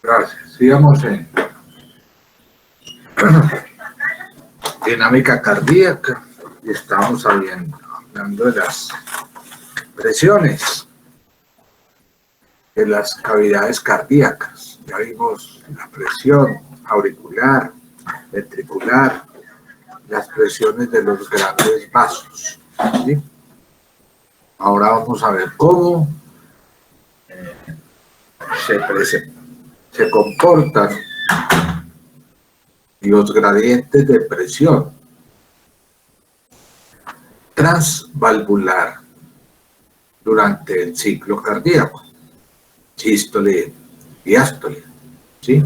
Gracias. Sigamos en dinámica cardíaca y estamos hablando de las presiones de las cavidades cardíacas. Ya vimos la presión auricular, ventricular, las presiones de los grandes vasos, ¿sí? Ahora vamos a ver cómo se comportan los gradientes de presión transvalvular durante el ciclo cardíaco, sístole y diástole, ¿sí?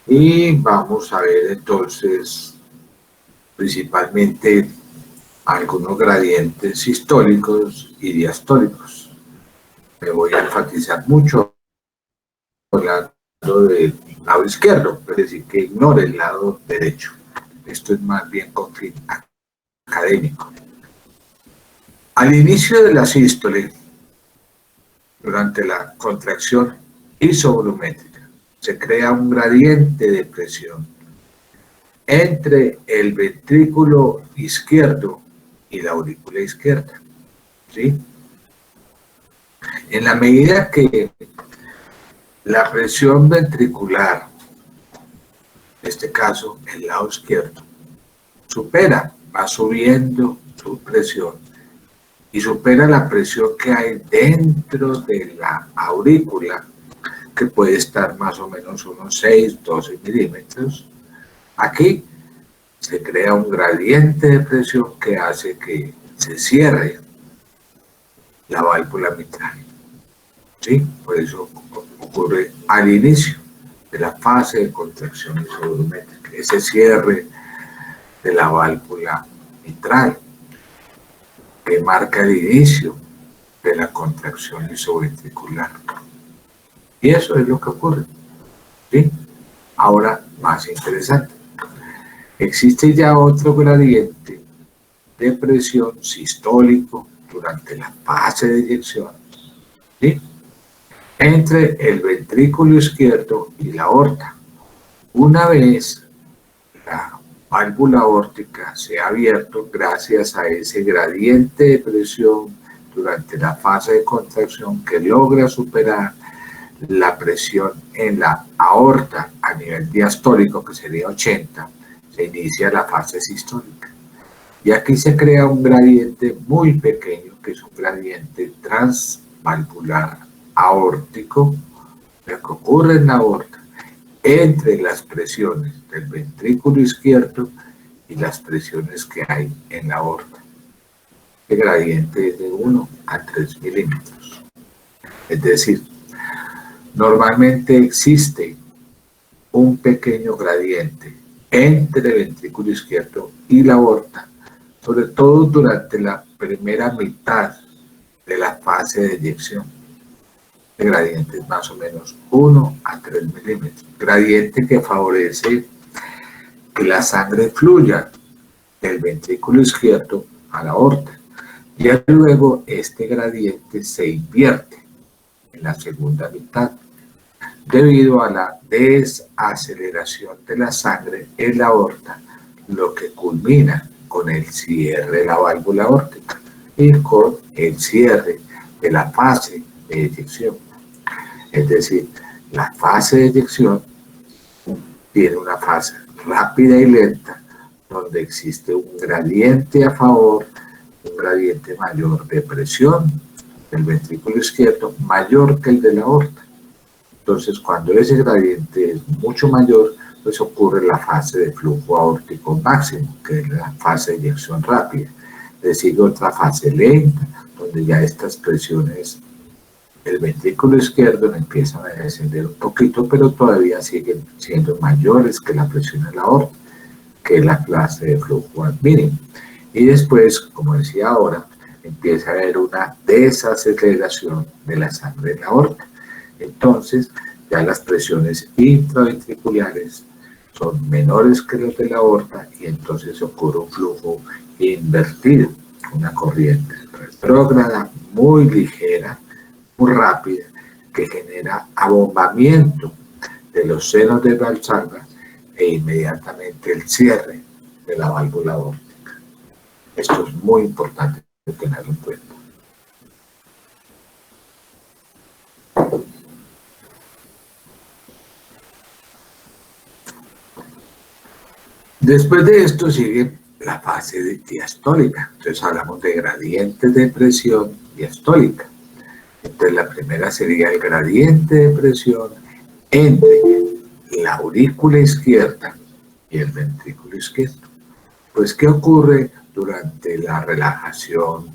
Y vamos a ver entonces principalmente algunos gradientes sistólicos y diastólicos. Me voy a enfatizar mucho hablando del lado izquierdo, es decir, que ignore el lado derecho. Esto es más bien con fin académico. Al inicio de la sístole, durante la contracción isovolumétrica, se crea un gradiente de presión entre el ventrículo izquierdo y la aurícula izquierda, ¿sí? En la medida que la presión ventricular, en este caso el lado izquierdo, va subiendo su presión y supera la presión que hay dentro de la aurícula, que puede estar más o menos unos 6-12 milímetros. Aquí se crea un gradiente de presión que hace que se cierre la válvula mitral, ¿sí? Por eso ocurre al inicio de la fase de contracción isovolumétrica, ese cierre de la válvula mitral que marca el inicio de la contracción isoventricular. Y eso es lo que ocurre, ¿sí? Ahora, más interesante, existe ya otro gradiente de presión sistólico durante la fase de eyección, ¿sí? Entre el ventrículo izquierdo y la aorta. Una vez la válvula aórtica se ha abierto gracias a ese gradiente de presión durante la fase de contracción que logra superar la presión en la aorta a nivel diastólico, que sería 80, se inicia la fase sistólica. Y aquí se crea un gradiente muy pequeño, que es un gradiente transvalvular aórtico, que ocurre en la aorta, entre las presiones del ventrículo izquierdo y las presiones que hay en la aorta. El gradiente es de 1 a 3 milímetros. Es decir, normalmente existe un pequeño gradiente entre el ventrículo izquierdo y la aorta, sobre todo durante la primera mitad de la fase de eyección. El gradiente es más o menos 1 a 3 milímetros. Gradiente que favorece que la sangre fluya del ventrículo izquierdo a la aorta. Y luego este gradiente se invierte en la segunda mitad debido a la desaceleración de la sangre en la aorta, lo que culmina con el cierre de la válvula aórtica y con el cierre de la fase de eyección. Es decir, la fase de eyección tiene una fase rápida y lenta, donde existe un gradiente a favor, un gradiente mayor de presión del ventrículo izquierdo, mayor que el de la aorta. Entonces, cuando ese gradiente es mucho mayor, pues ocurre la fase de flujo aórtico máximo, que es la fase de eyección rápida. Le sigue otra fase lenta, donde ya estas presiones del ventrículo izquierdo empiezan a descender un poquito, pero todavía siguen siendo mayores que la presión en la aorta, que es la fase de flujo mínimo. Y después, como decía ahora, empieza a haber una desaceleración de la sangre en la aorta. Entonces, ya las presiones intraventriculares son menores que las de la aorta y entonces ocurre un flujo invertido, una corriente retrógrada muy ligera, muy rápida, que genera abombamiento de los senos de Valsalva e inmediatamente el cierre de la válvula aórtica. Esto es muy importante tenerlo en cuenta. Después de esto sigue la fase diastólica. Entonces hablamos de gradientes de presión diastólica. Entonces la primera sería el gradiente de presión entre la aurícula izquierda y el ventrículo izquierdo. Pues, ¿qué ocurre durante la relajación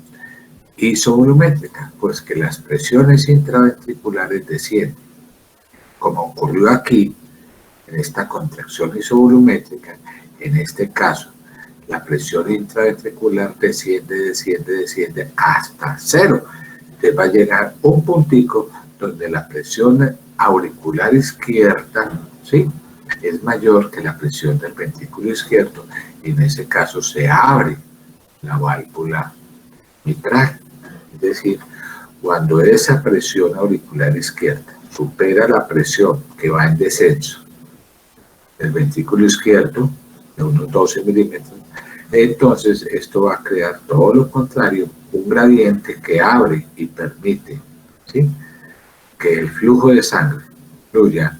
isovolumétrica? Pues que las presiones intraventriculares descienden. Como ocurrió aquí, en esta contracción isovolumétrica, en este caso, la presión intraventricular desciende hasta 0. Entonces va a llegar un puntico donde la presión auricular izquierda, ¿sí?, es mayor que la presión del ventrículo izquierdo, y en ese caso se abre la válvula mitral. Es decir, cuando esa presión auricular izquierda supera la presión que va en descenso del ventrículo izquierdo, de unos 12 milímetros, entonces esto va a crear todo lo contrario, un gradiente que abre y permite, ¿sí?, que el flujo de sangre fluya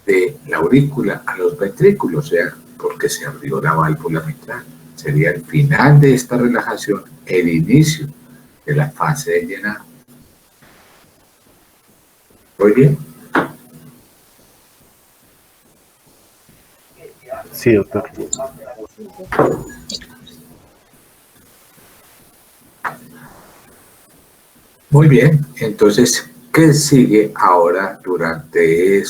de la aurícula a los ventrículos, o sea, porque se abrió la válvula mitral. Sería el final de esta relajación, el inicio de la fase de llenado. ¿Muy bien? Sí, doctor. Muy bien, entonces, ¿qué sigue ahora durante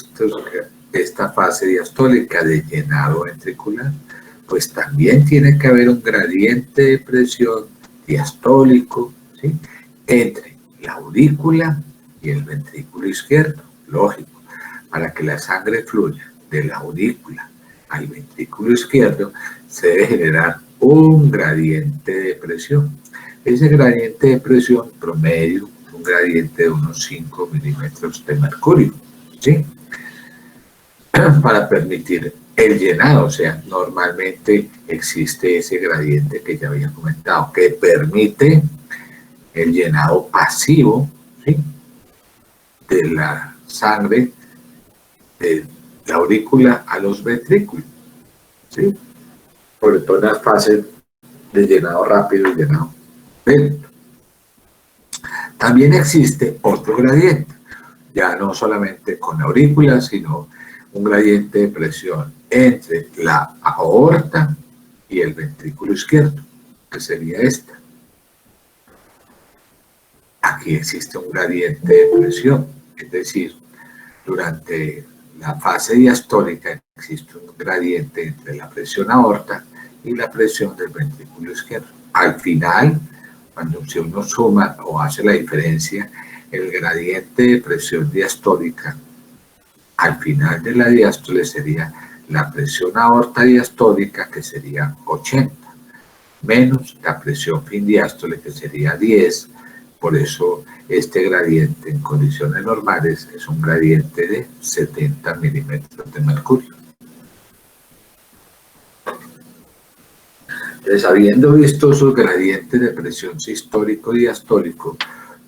esta fase diastólica de llenado ventricular? Pues también tiene que haber un gradiente de presión diastólico, ¿sí?, entre la aurícula y el ventrículo izquierdo, lógico. Para que la sangre fluya de la aurícula al ventrículo izquierdo, se debe generar un gradiente de presión. Ese gradiente de presión promedio, un gradiente de unos 5 milímetros de mercurio, ¿sí?, para permitir el llenado. O sea, normalmente existe ese gradiente que ya había comentado, que permite el llenado pasivo, ¿sí?, de la sangre de la aurícula a los ventrículos, ¿sí?, sobre todo en las fases de llenado rápido y llenado lento. También existe otro gradiente, ya no solamente con la aurícula, sino un gradiente de presión entre la aorta y el ventrículo izquierdo, que sería esta. Aquí existe un gradiente de presión, es decir, durante la fase diastólica existe un gradiente entre la presión aorta y la presión del ventrículo izquierdo. Al final, cuando uno suma o hace la diferencia, el gradiente de presión diastólica al final de la diástole sería la presión aorta diastólica, que sería 80, menos la presión fin diástole, que sería 10. Por eso este gradiente en condiciones normales es un gradiente de 70 milímetros de mercurio. Entonces, habiendo visto esos gradientes de presión sistólico y diastólico,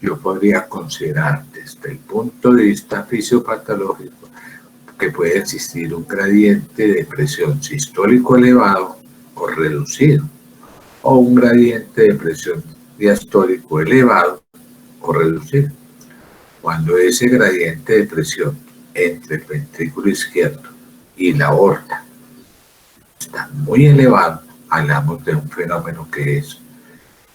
yo podría considerar desde el punto de vista fisiopatológico que puede existir un gradiente de presión sistólico elevado o reducido, o un gradiente de presión diastólico elevado o reducido. Cuando ese gradiente de presión entre el ventrículo izquierdo y la aorta está muy elevado, hablamos de un fenómeno que es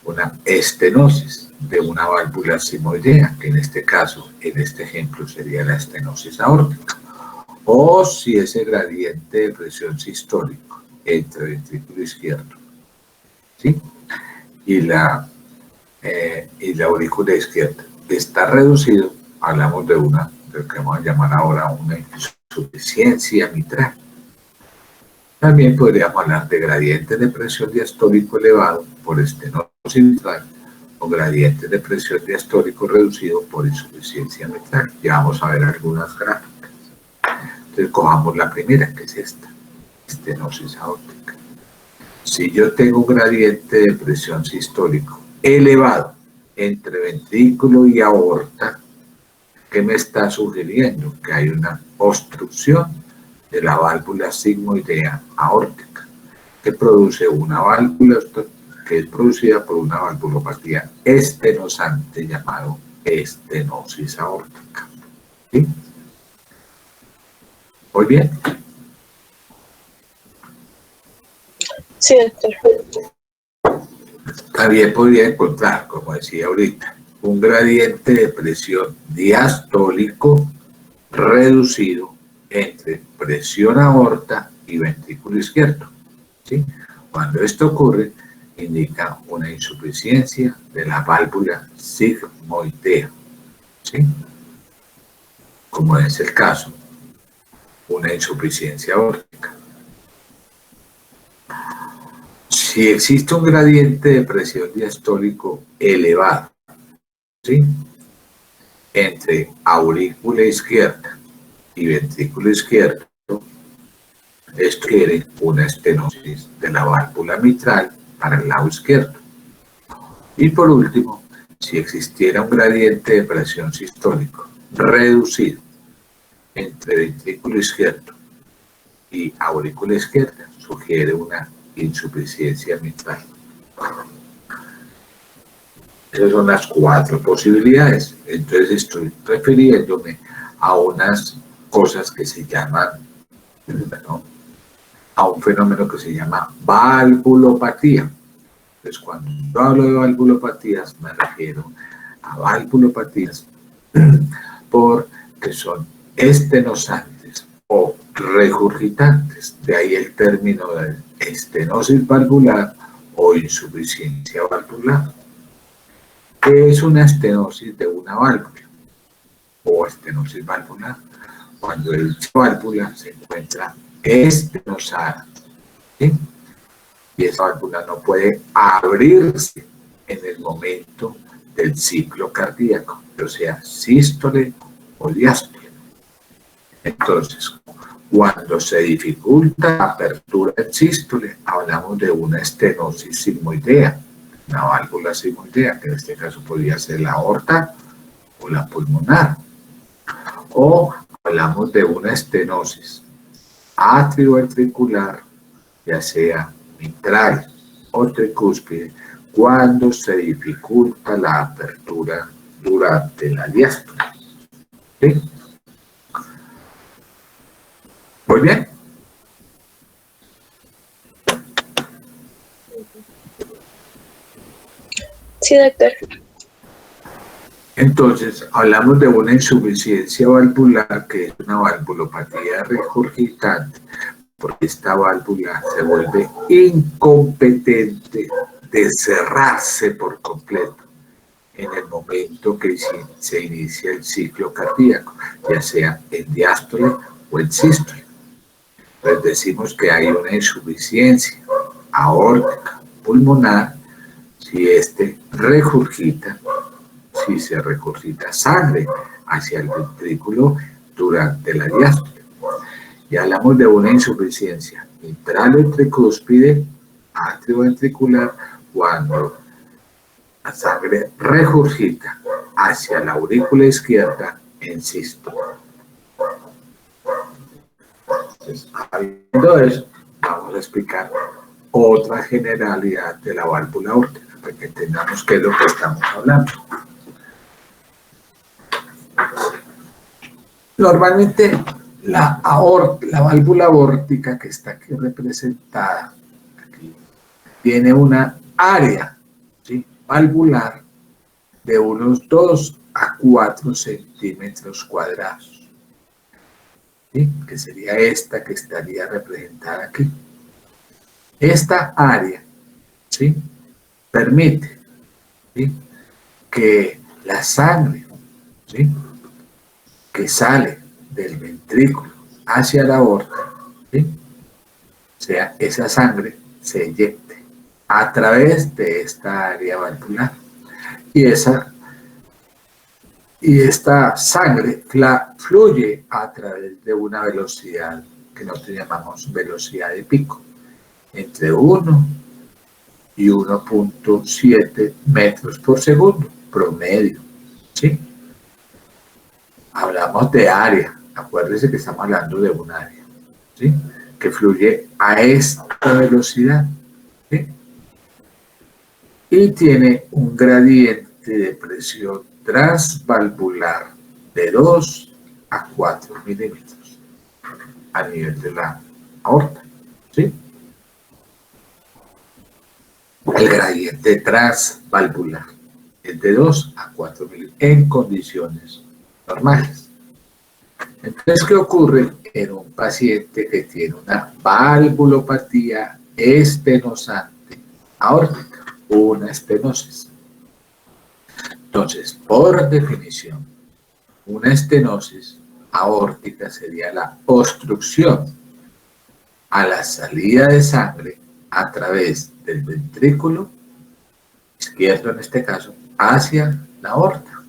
una estenosis de una válvula simoidea, que en este caso, en este ejemplo, sería la estenosis aórtica. O si ese gradiente de presión sistólico entre el ventrículo izquierdo, ¿sí?, y la aurícula izquierda está reducido, hablamos de lo que vamos a llamar ahora una insuficiencia mitral. También podríamos hablar de gradientes de presión diastólico elevado por estenosis mitral o gradientes de presión diastólico reducido por insuficiencia mitral. Ya vamos a ver algunas gráficas. Entonces cojamos la primera, que es esta, estenosis aórtica. Si yo tengo un gradiente de presión sistólico elevado entre ventrículo y aorta, ¿qué me está sugiriendo? Que hay una obstrucción de la válvula sigmoidea aórtica, que produce una válvula que es producida por una valvulopatía estenosante llamado estenosis aórtica. ¿Sí? ¿Muy bien? Sí, doctor. También podría encontrar, como decía ahorita, un gradiente de presión diastólico reducido entre presión aorta y ventrículo izquierdo. ¿Sí? Cuando esto ocurre, indica una insuficiencia de la válvula sigmoidea. ¿Sí? Como es el caso, una insuficiencia aórtica. Si existe un gradiente de presión diastólico elevado, ¿sí?, entre aurícula izquierda y ventrículo izquierdo, esto quiere una estenosis de la válvula mitral para el lado izquierdo. Y por último, si existiera un gradiente de presión sistólico reducido entre ventrículo izquierdo y aurícula izquierda, sugiere una insuficiencia mitral. Esas son las 4 posibilidades. Entonces estoy refiriéndome a unas cosas que se llaman, ¿no?, a un fenómeno que se llama valvulopatía. Entonces cuando yo hablo de valvulopatías me refiero a valvulopatías porque son estenosantes o regurgitantes. De ahí el término de estenosis valvular o insuficiencia valvular. ¿Qué es una estenosis de una válvula o estenosis valvular? Cuando la válvula se encuentra estenosada, ¿sí?, y esa válvula no puede abrirse en el momento del ciclo cardíaco, o sea, sístole o diástole. Entonces, cuando se dificulta la apertura del sístole, hablamos de una estenosis sigmoidea, una válvula sigmoidea, que en este caso podría ser la aorta o la pulmonar. O hablamos de una estenosis atrioventricular, ya sea mitral o tricúspide, cuando se dificulta la apertura durante la diástole. ¿Sí? Muy bien. Sí, doctor. Entonces, hablamos de una insuficiencia valvular, que es una valvulopatía regurgitante, porque esta válvula se vuelve incompetente de cerrarse por completo en el momento que se inicia el ciclo cardíaco, ya sea en diástole o en sístole. Pues decimos que hay una insuficiencia aórtica pulmonar si regurgita, si se regurgita sangre hacia el ventrículo durante la diástole. Y hablamos de una insuficiencia mitral o tricúspide atrioventricular cuando la sangre regurgita hacia la aurícula izquierda en sístole. Entonces, habiendo eso, vamos a explicar otra generalidad de la válvula aórtica, para que entendamos qué es lo que estamos hablando. Normalmente la válvula aórtica, que está aquí representada, aquí, tiene una área, ¿sí?, valvular de unos 2 a 4 centímetros cuadrados, ¿sí?, que sería esta que estaría representada aquí. Esta área, ¿sí?, permite, ¿sí?, que la sangre, ¿sí?, que sale del ventrículo hacia la aorta, ¿sí?, o sea, esa sangre se eyecte a través de esta área valvular. Y esa Y esta sangre fluye a través de una velocidad que nosotros llamamos velocidad de pico, entre 1 y 1.7 metros por segundo, promedio, ¿sí? Hablamos de área, acuérdense que estamos hablando de un área, ¿sí? Que fluye a esta velocidad, ¿sí? Y tiene un gradiente de presión transvalvular de 2 a 4 milímetros a nivel de la aorta, ¿sí? El gradiente transvalvular es de 2 a 4 milímetros en condiciones normales. Entonces, ¿qué ocurre en un paciente que tiene una valvulopatía estenosante aórtica, una estenosis? Entonces, por definición, una estenosis aórtica sería la obstrucción a la salida de sangre a través del ventrículo izquierdo, en este caso, hacia la aorta.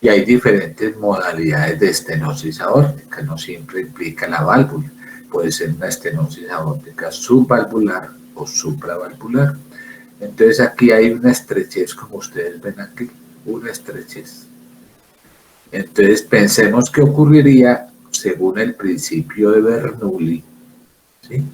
Y hay diferentes modalidades de estenosis aórtica, no siempre implica la válvula. Puede ser una estenosis aórtica subvalvular o supravalvular. Entonces aquí hay una estrechez, como ustedes ven aquí, una estrechez. Entonces pensemos qué ocurriría según el principio de Bernoulli, ¿sí?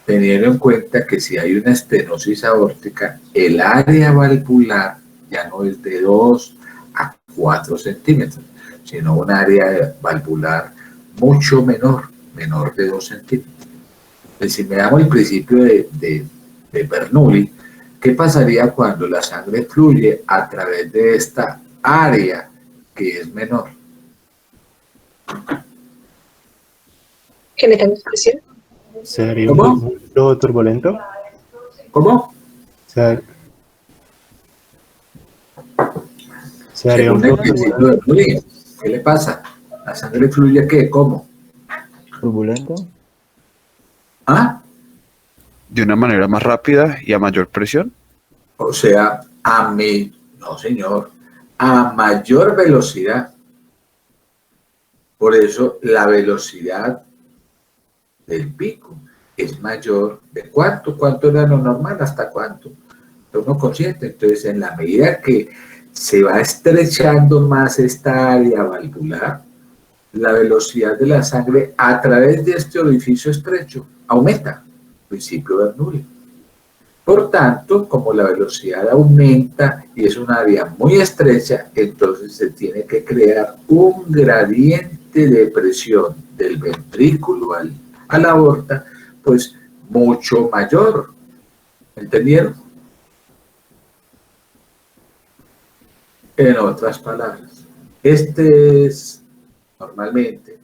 Teniendo en cuenta que si hay una estenosis aórtica, el área valvular ya no es de 2 a 4 centímetros, sino un área valvular mucho menor de 2 centímetros. Entonces, si me damos el principio de Bernoulli, ¿qué pasaría cuando la sangre fluye a través de esta área que es menor? ¿Generamos presión? ¿Sería un flujo turbulento? ¿Cómo? ¿Sería un Según el flujo principio de Bernoulli, ¿qué le pasa? ¿La sangre fluye qué? ¿Cómo? turbulento? ¿Ah? ¿De una manera más rápida y a mayor presión? O sea, no señor, a mayor velocidad. Por eso la velocidad del pico es mayor. ¿De cuánto? ¿Cuánto era lo normal? ¿Hasta cuánto? Uno consciente. Entonces, en la medida que se va estrechando más esta área valvular, la velocidad de la sangre a través de este orificio estrecho aumenta. Principio de Bernoulli. Por tanto, como la velocidad aumenta y es un área muy estrecha, entonces se tiene que crear un gradiente de presión del ventrículo a la aorta, pues mucho mayor. ¿Entendieron? En otras palabras, este es normalmente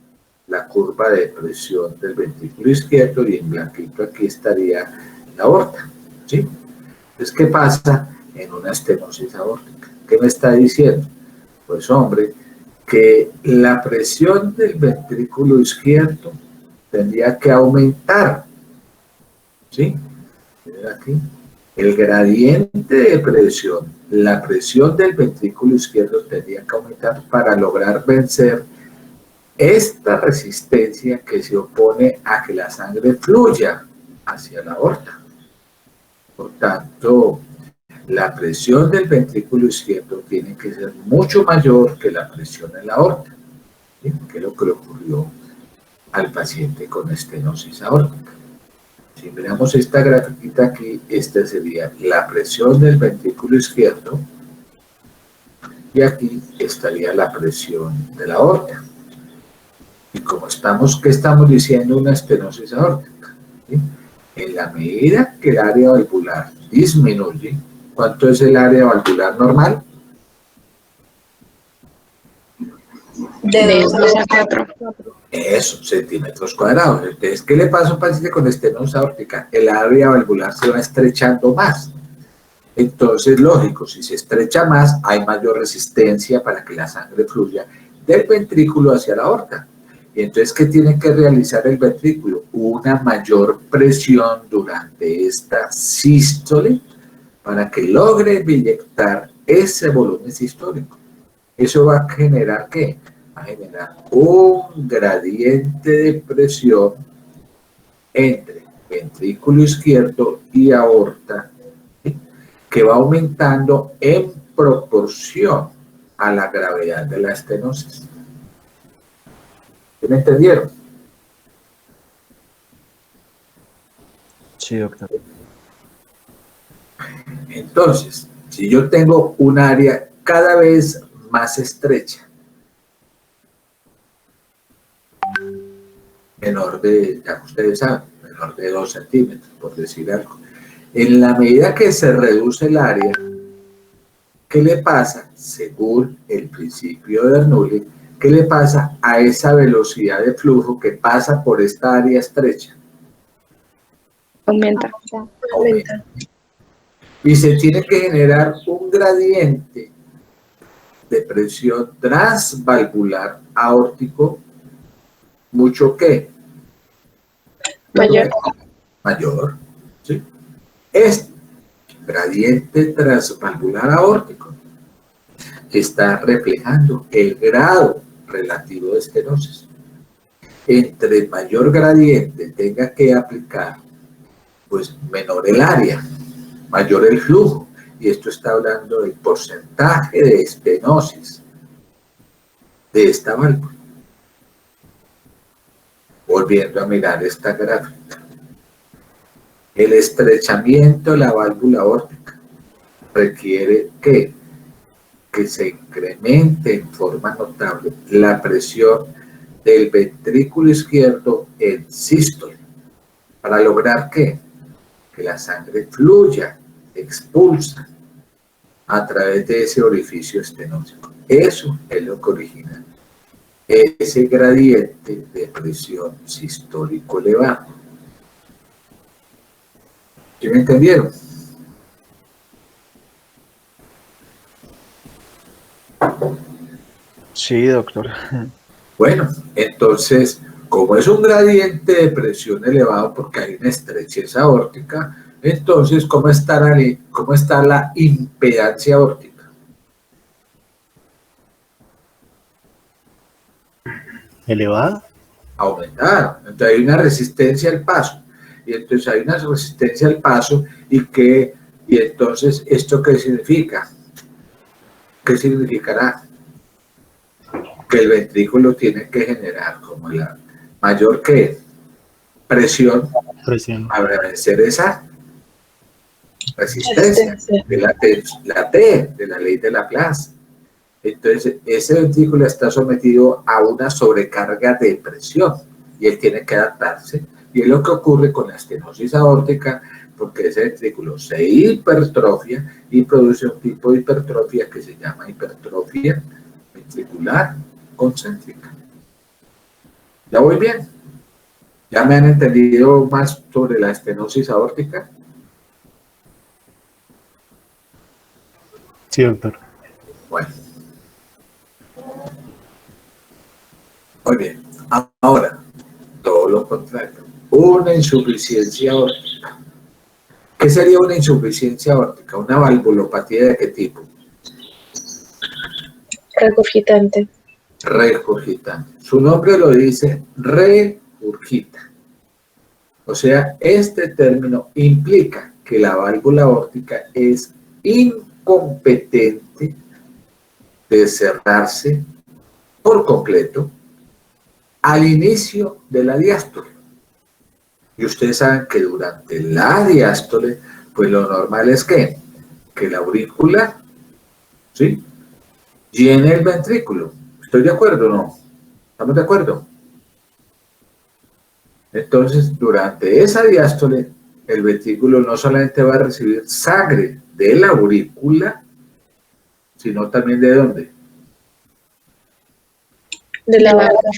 la curva de presión del ventrículo izquierdo y en blanquito aquí estaría la aorta, ¿sí? Entonces, ¿qué pasa en una estenosis aórtica? ¿Qué me está diciendo? Pues, hombre, que la presión del ventrículo izquierdo tendría que aumentar, ¿sí? Miren aquí, el gradiente de presión, la presión del ventrículo izquierdo tendría que aumentar para lograr vencer esta resistencia que se opone a que la sangre fluya hacia la aorta. Por tanto, la presión del ventrículo izquierdo tiene que ser mucho mayor que la presión en la aorta, ¿sí? Que es lo que le ocurrió al paciente con estenosis aórtica. Si miramos esta grafiquita aquí, esta sería la presión del ventrículo izquierdo y aquí estaría la presión de la aorta. Y como ¿qué estamos diciendo? Una estenosis aórtica, ¿sí? En la medida que el área valvular disminuye, ¿cuánto es el área valvular normal? De 2 a 4. Eso, centímetros cuadrados. Entonces, ¿qué le pasa a un paciente con estenosis aórtica? El área valvular se va estrechando más. Entonces, lógico, si se estrecha más, hay mayor resistencia para que la sangre fluya del ventrículo hacia la aorta. Y entonces, ¿qué tiene que realizar el ventrículo? Una mayor presión durante esta sístole para que logre inyectar ese volumen sistólico. Eso va a generar ¿qué? Va a generar un gradiente de presión entre ventrículo izquierdo y aorta, ¿sí? Que va aumentando en proporción a la gravedad de la estenosis. ¿Sí me entendieron? Sí, doctor. Entonces, si yo tengo un área cada vez más estrecha, menor de, ya ustedes saben, menor de 2 centímetros, por decir algo, en la medida que se reduce el área, ¿qué le pasa? Según el principio de Bernoulli, ¿qué le pasa a esa velocidad de flujo que pasa por esta área estrecha? Aumenta. Aumenta. Y se tiene que generar un gradiente de presión transvalvular aórtico mucho ¿qué? Mayor. Mayor, ¿sí? Este gradiente transvalvular aórtico está reflejando el grado relativo de estenosis. Entre mayor gradiente tenga que aplicar, pues menor el área, mayor el flujo. Y esto está hablando del porcentaje de estenosis de esta válvula. Volviendo a mirar esta gráfica. El estrechamiento de la válvula aórtica requiere que se incremente en forma notable la presión del ventrículo izquierdo en sístole. ¿Para lograr qué? Que la sangre fluya, expulsa a través de ese orificio estenósico. Eso es lo que origina ese gradiente de presión sistólico elevado. ¿Sí me entendieron? Sí, doctor. Bueno, entonces, como es un gradiente de presión elevado porque hay una estrechez aórtica, entonces, ¿cómo está la impedancia aórtica? ¿Elevada? Aumentar. Entonces hay una resistencia al paso. Y entonces hay una resistencia al paso y entonces, ¿esto qué significa? ¿Qué significará? Que el ventrículo tiene que generar como la mayor que presión para vencer esa resistencia de la T, de la ley de Laplace. Entonces, ese ventrículo está sometido a una sobrecarga de presión y él tiene que adaptarse. Y es lo que ocurre con la estenosis aórtica, porque ese ventrículo se hipertrofia y produce un tipo de hipertrofia que se llama hipertrofia ventricular concéntrica. ¿Ya voy bien? ¿Ya me han entendido más sobre la estenosis aórtica? Sí, doctor. Bueno. Muy bien. Ahora, todo lo contrario. Una insuficiencia aórtica. ¿Qué sería una insuficiencia aórtica? ¿Una valvulopatía de qué tipo? Regurgitante. Regurgitante. Su nombre lo dice, regurgita. O sea, este término implica que la válvula aórtica es incompetente de cerrarse por completo al inicio de la diástole. Y ustedes saben que durante la diástole, pues lo normal es que la aurícula, ¿sí?, llene el ventrículo. ¿Estoy de acuerdo o no? ¿Estamos de acuerdo? Entonces, durante esa diástole, el ventrículo no solamente va a recibir sangre de la aurícula, sino también ¿de dónde? De la aorta.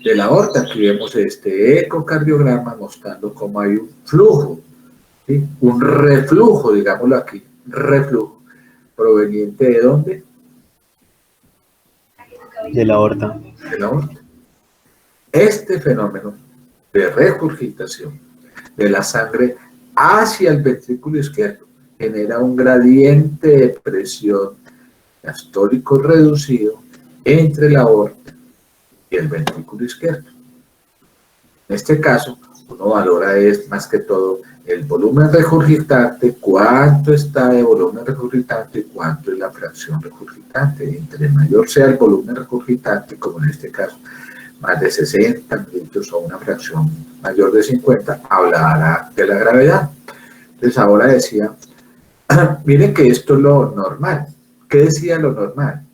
De la aorta. Aquí vemos este ecocardiograma mostrando cómo hay un flujo, ¿sí?, un reflujo, digámoslo aquí, reflujo, proveniente ¿de dónde? De la aorta. De la aorta. Este fenómeno de regurgitación de la sangre hacia el ventrículo izquierdo genera un gradiente de presión diastólico reducido entre la aorta y el ventrículo izquierdo. En este caso, uno valora es más que todo el volumen regurgitante, cuánto está de volumen regurgitante y cuánto es la fracción regurgitante. Entre mayor sea el volumen regurgitante, como en este caso, más de 60 mililitros o una fracción mayor de 50, hablará de la gravedad. Entonces ahora decía, miren que esto es lo normal. ¿Qué decía lo normal?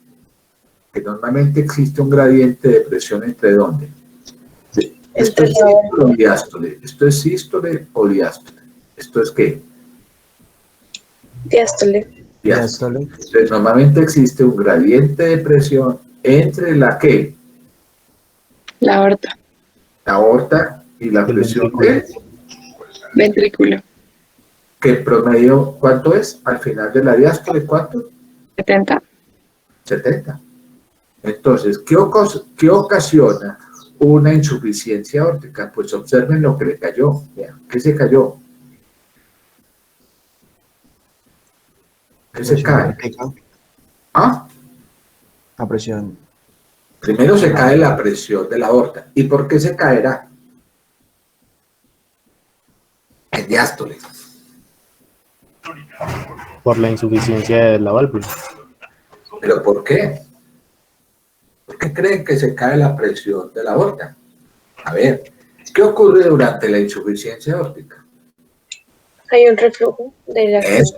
Que normalmente existe un gradiente de presión entre ¿dónde? Esto es sístole o diástole. Esto es sístole o diástole. ¿Esto es qué? Diástole. Diástole. Entonces, normalmente existe un gradiente de presión entre la ¿qué? La aorta. La aorta y la presión del ventrículo. ¿Qué promedio cuánto es? Al final de la diástole, ¿cuánto? 70. 70. Entonces, ¿qué ocasiona una insuficiencia aórtica? Pues observen lo que le cayó. Vean, ¿qué se cayó? ¿Qué se cae? ¿Ah? La presión. Primero se cae la presión de la aorta. ¿Y por qué se caerá? En diástole. Por la insuficiencia de la válvula. ¿Pero por qué? ¿Por qué creen que se cae la presión de la aorta? A ver, ¿qué ocurre durante la insuficiencia aórtica? Hay un reflujo de la Eso.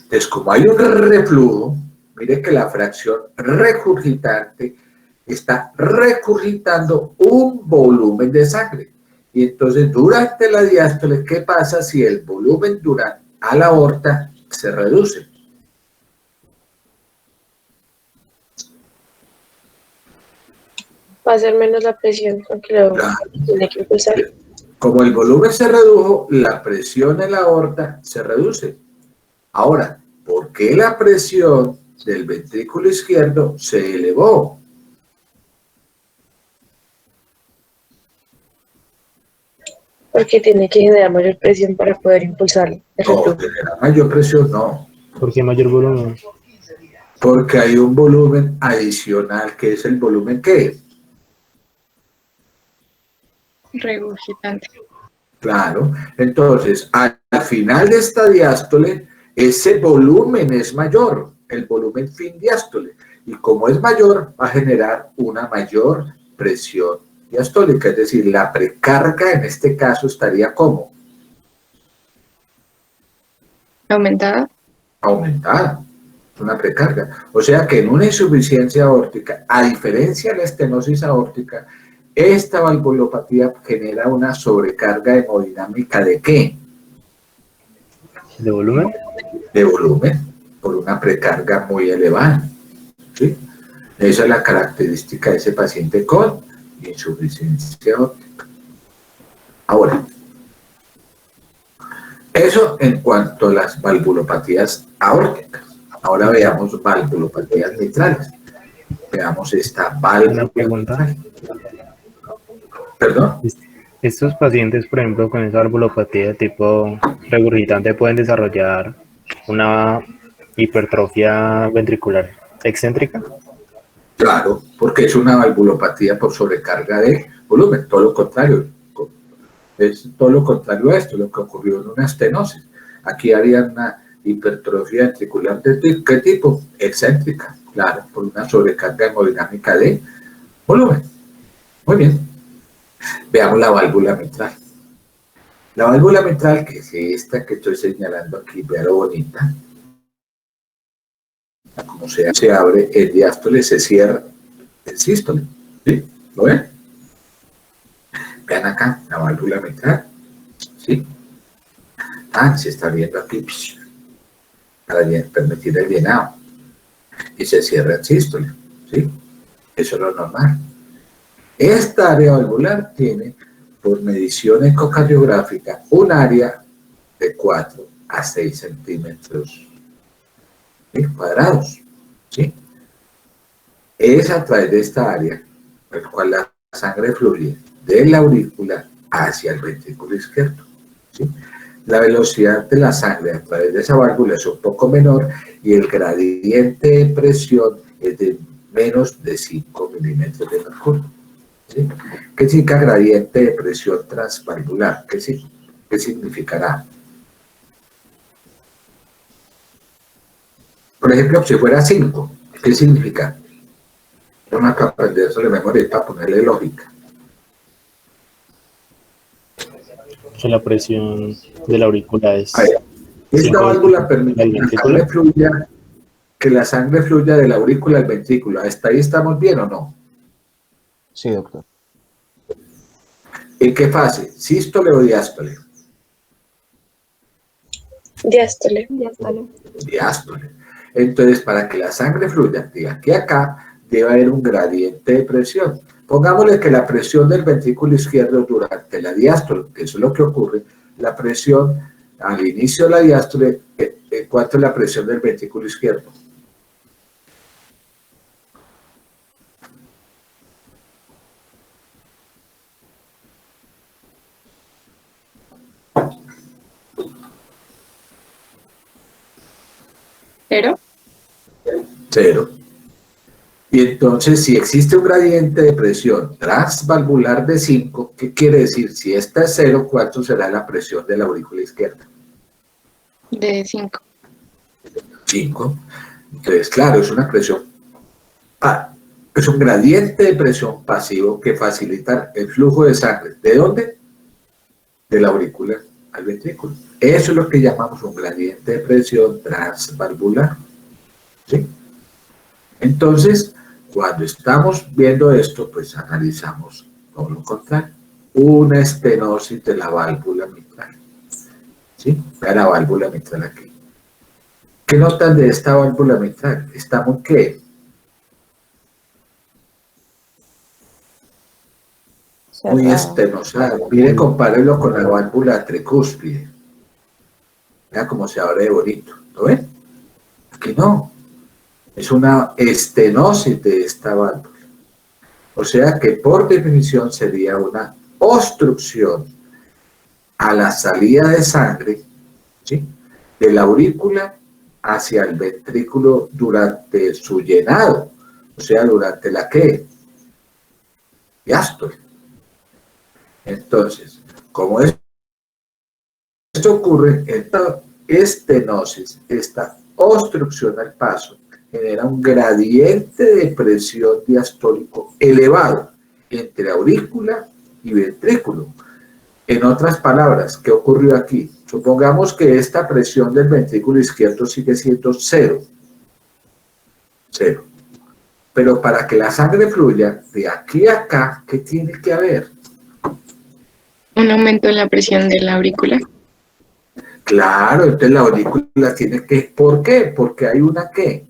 Entonces, como hay un reflujo, mire que la fracción regurgitante está regurgitando un volumen de sangre. Y entonces, durante la diástole, ¿qué pasa si el volumen a la aorta se reduce? va a ser menos la presión, aunque lo tiene que impulsar. Como el volumen se redujo, la presión en la aorta se reduce. Ahora, ¿por qué la presión del ventrículo izquierdo se elevó? Porque tiene que generar mayor presión para poder impulsarlo. No, generar mayor presión no. ¿Por qué mayor volumen? Porque hay un volumen adicional, que es el volumen ¿qué? Regurgitante. Claro. Entonces, al final de esta diástole, ese volumen es mayor, el volumen fin diástole. Y como es mayor, va a generar una mayor presión diastólica. Es decir, la precarga en este caso estaría ¿cómo? Aumentada. Aumentada. Una precarga. O sea que en una insuficiencia aórtica, a diferencia de la estenosis aórtica, esta valvulopatía genera una sobrecarga hemodinámica ¿de qué? ¿De volumen? De volumen, por una precarga muy elevada. ¿Sí? Esa es la característica de ese paciente con insuficiencia aórtica. Ahora, eso en cuanto a las valvulopatías aórticas. Ahora veamos valvulopatías mitrales. Veamos esta válvula mitral. ¿Perdón? Estos pacientes, por ejemplo, con esa valvulopatía de tipo regurgitante pueden desarrollar una hipertrofia ventricular excéntrica. Claro, porque es una valvulopatía por sobrecarga de volumen, todo lo contrario. Es todo lo contrario a esto, lo que ocurrió en una estenosis. Aquí harían una hipertrofia ventricular de ¿qué tipo? Excéntrica, claro, por una sobrecarga hemodinámica de volumen. Muy bien. Veamos la válvula mitral. La válvula mitral, que es esta que estoy señalando aquí, vean lo bonita. Como se abre el diástole, se cierra el sístole. ¿Sí? ¿Lo ven? Vean acá, la válvula mitral. ¿Sí? Se está abriendo aquí para permitir el llenado. Y se cierra el sístole. ¿Sí? Eso es lo normal. Esta área valvular tiene, por medición ecocardiográfica, un área de 4 a 6 centímetros cuadrados. ¿Sí? Es a través de esta área por la cual la sangre fluye de la aurícula hacia el ventrículo izquierdo. ¿Sí? la velocidad de la sangre a través de esa válvula es un poco menor y el gradiente de presión es de menos de 5 milímetros de mercurio. ¿Sí? ¿Qué significa gradiente de presión transvalvular? ¿Qué significará? Por ejemplo, si fuera 5, ¿qué significa? No me acabo de aprender eso de memoria para ponerle lógica. Que la presión de la aurícula es... A ver, esta 5 válvula permite del ventrículo. que la sangre fluya de la aurícula al ventrículo. ¿Hasta ahí estamos bien o no? Sí, doctor. ¿En qué fase? ¿Sístole o diástole? Diástole. Diástole. Entonces, para que la sangre fluya de aquí a acá, debe haber un gradiente de presión. Pongámosle que la presión del ventrículo izquierdo durante la diástole, que eso es lo que ocurre, la presión al inicio de la diástole, ¿cuánto es la presión del ventrículo izquierdo? ¿Cero? 0. Y entonces, si existe un gradiente de presión transvalvular de 5, ¿qué quiere decir? Si esta es 0, ¿cuánto será la presión de la aurícula izquierda? De 5. 5. Entonces, claro, es una presión, es un gradiente de presión pasivo que facilita el flujo de sangre. ¿De dónde? De la aurícula al ventrículo. Eso es lo que llamamos un gradiente de presión transvalvular. ¿Sí? Entonces, cuando estamos viendo esto, pues analizamos todo lo contrario. Una estenosis de la válvula mitral. ¿Sí? Vean la válvula mitral aquí. ¿Qué notan de esta válvula mitral? ¿Estamos qué? Muy estenosada. Mire, compárenlo con la válvula tricúspide. Vean cómo se abre de bonito. ¿Lo ven? Aquí no. Es una estenosis de esta válvula. O sea que por definición sería una obstrucción a la salida de sangre, ¿sí?, de la aurícula hacia el ventrículo durante su llenado. O sea, durante la ¿qué? Diástole. Entonces, como esto ocurre, esta estenosis, esta obstrucción al paso, genera un gradiente de presión diastólico elevado entre aurícula y ventrículo. En otras palabras, ¿qué ocurrió aquí? Supongamos que esta presión del ventrículo izquierdo sigue siendo 0. 0. Pero para que la sangre fluya de aquí a acá, ¿qué tiene que haber? Un aumento en la presión de la aurícula. Claro, entonces la aurícula tiene que... ¿Por qué? Porque hay una ¿qué?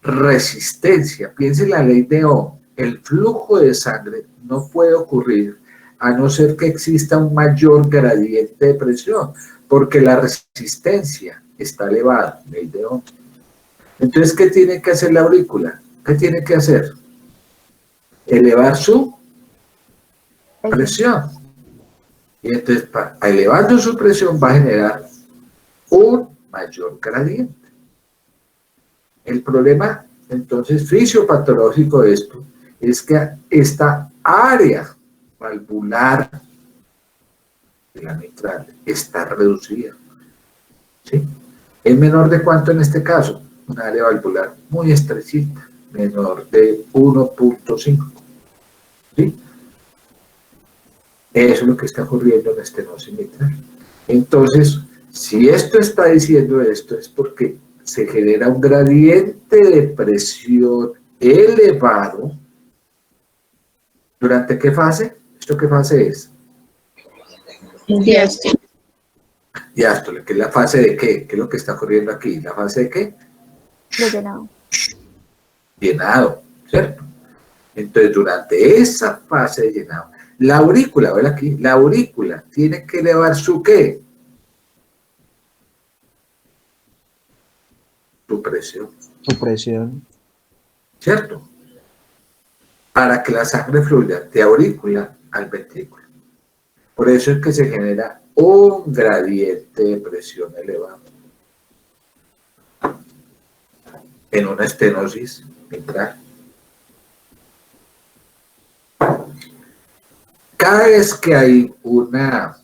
Resistencia. Piense en la ley de Ohm. El flujo de sangre no puede ocurrir a no ser que exista un mayor gradiente de presión, porque la resistencia está elevada, ley de Ohm. Entonces, ¿qué tiene que hacer la aurícula? ¿Qué tiene que hacer? Elevar su presión. Y entonces, elevando su presión, va a generar un mayor gradiente. El problema, entonces, fisiopatológico de esto es que esta área valvular de la mitral está reducida. ¿Sí? ¿Es menor de cuánto en este caso? Un área valvular muy estrechita, menor de 1.5. ¿Sí? Eso es lo que está ocurriendo en estenosis mitral. Entonces, si esto está diciendo esto, es porque se genera un gradiente de presión elevado. ¿Durante qué fase? ¿Esto qué fase es? Diástole. Diástole, que es la fase de qué? ¿Qué es lo que está ocurriendo aquí? ¿La fase de qué? De llenado. Llenado, ¿cierto? Entonces, durante esa fase de llenado, la aurícula, ¿ven aquí? La aurícula tiene que elevar su ¿qué? Su presión. Su presión. ¿Cierto? Para que la sangre fluya de aurícula al ventrículo. Por eso es que se genera un gradiente de presión elevado en una estenosis mitral. Cada vez que hay una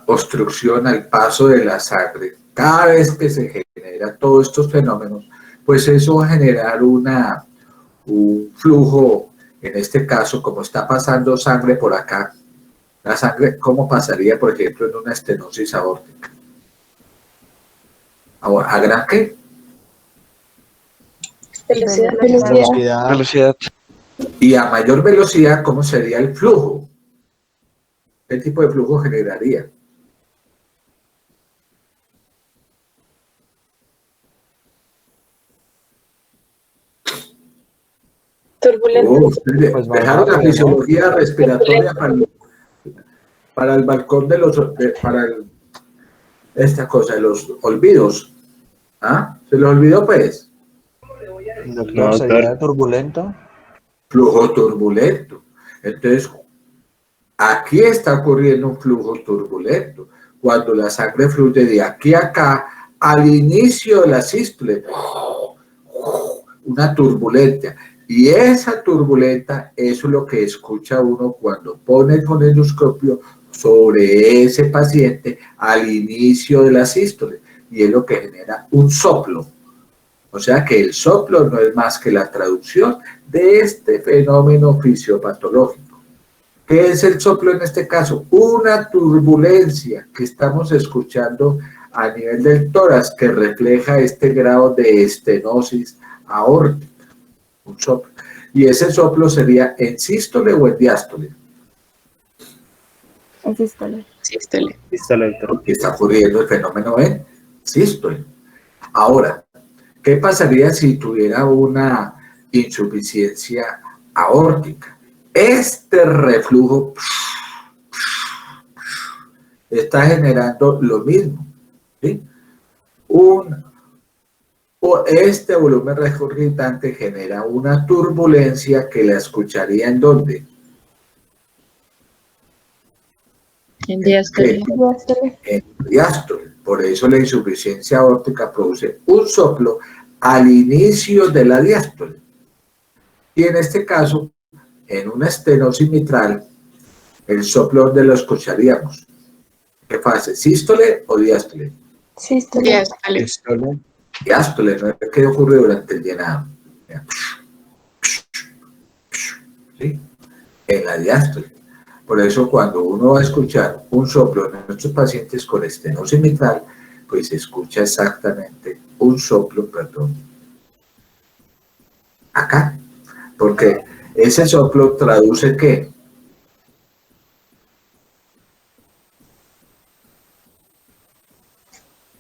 obstrucción al paso de la sangre, cada vez que se genera todos estos fenómenos, pues eso va a generar un flujo, en este caso, como está pasando sangre por acá, la sangre, ¿cómo pasaría, por ejemplo, en una estenosis aórtica? Ahora, ¿a gran qué? Velocidad. Velocidad. Y a mayor velocidad, ¿cómo sería el flujo? ¿Qué tipo de flujo generaría? Turbulento. Ustedes Pues más dejaron la rápido, ¿no? fisiología respiratoria para el balcón de los, esta cosa, de los olvidos. ¿Ah? ¿Se los olvidó, pues? Doctor, No, ¿sería doctor. turbulento? Flujo turbulento. Entonces, aquí está ocurriendo un flujo turbulento. Cuando la sangre fluye de aquí a acá, al inicio de la sístole, una turbulencia. Y esa turbulenta, eso es lo que escucha uno cuando pone el fonendoscopio sobre ese paciente al inicio de la sístole. Y es lo que genera un soplo. O sea que el soplo no es más que la traducción de este fenómeno fisiopatológico. ¿Qué es el soplo en este caso? Una turbulencia que estamos escuchando a nivel del tórax que refleja este grado de estenosis aórtica. Un soplo. Y ese soplo sería en sístole o en diástole. En sístole. Sístole. Listo, doctor. Porque está ocurriendo el fenómeno en sístole. Ahora, ¿qué pasaría si tuviera una insuficiencia aórtica? Este reflujo está generando lo mismo, ¿sí? Este volumen regurgitante genera una turbulencia que la escucharía ¿en dónde? En diástole. En diástole. Por eso la insuficiencia aórtica produce un soplo al inicio de la diástole. Y en este caso, en una estenosis mitral, el soplo ¿dónde lo escucharíamos? ¿Qué fase? ¿Sístole o diástole? Diástole. Sístole. Diástole, ¿no? ¿Qué ocurre durante el llenado? ¿Sí? En la diástole. Por eso cuando uno va a escuchar un soplo en nuestros pacientes con estenosis mitral, pues se escucha exactamente un soplo, perdón, acá. Porque ese soplo traduce ¿qué?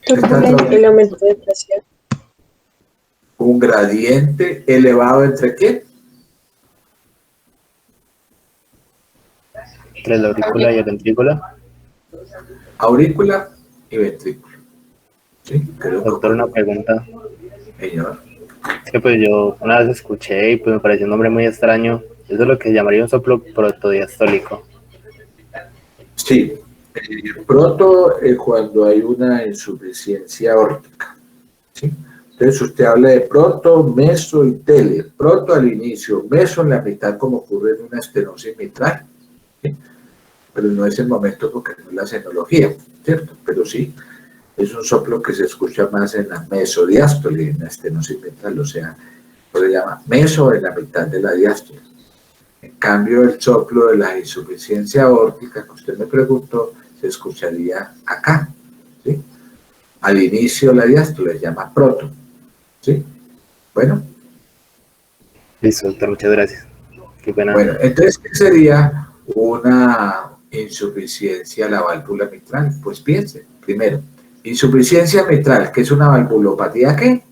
El aumento de presión. Un gradiente elevado ¿entre qué? Entre la aurícula y el ventrículo. Aurícula y ventrículo. ¿Sí? Creo que Doctor, una pregunta. señor. Es que pues yo una vez escuché y pues me pareció un nombre muy extraño. Eso es lo que llamaría un soplo protodiastólico. Sí, proto cuando hay una insuficiencia aórtica. ¿Sí? Entonces usted habla de proto, meso y tele. Proto al inicio, meso en la mitad como ocurre en una estenosis mitral. ¿Sí? Pero no es el momento porque no es la senología, ¿cierto? Pero sí, es un soplo que se escucha más en la mesodiástole, en la estenosis mitral, o sea, se llama meso en la mitad de la diástole. En cambio, el soplo de la insuficiencia aórtica que usted me preguntó se escucharía acá, ¿sí? Al inicio de la diástole, se llama proto, ¿sí? Bueno. Listo, doctor, muchas gracias. Qué pena. Bueno, entonces, ¿qué sería una insuficiencia a la válvula mitral? Pues piense, primero, insuficiencia mitral, ¿qué es una valvulopatía qué?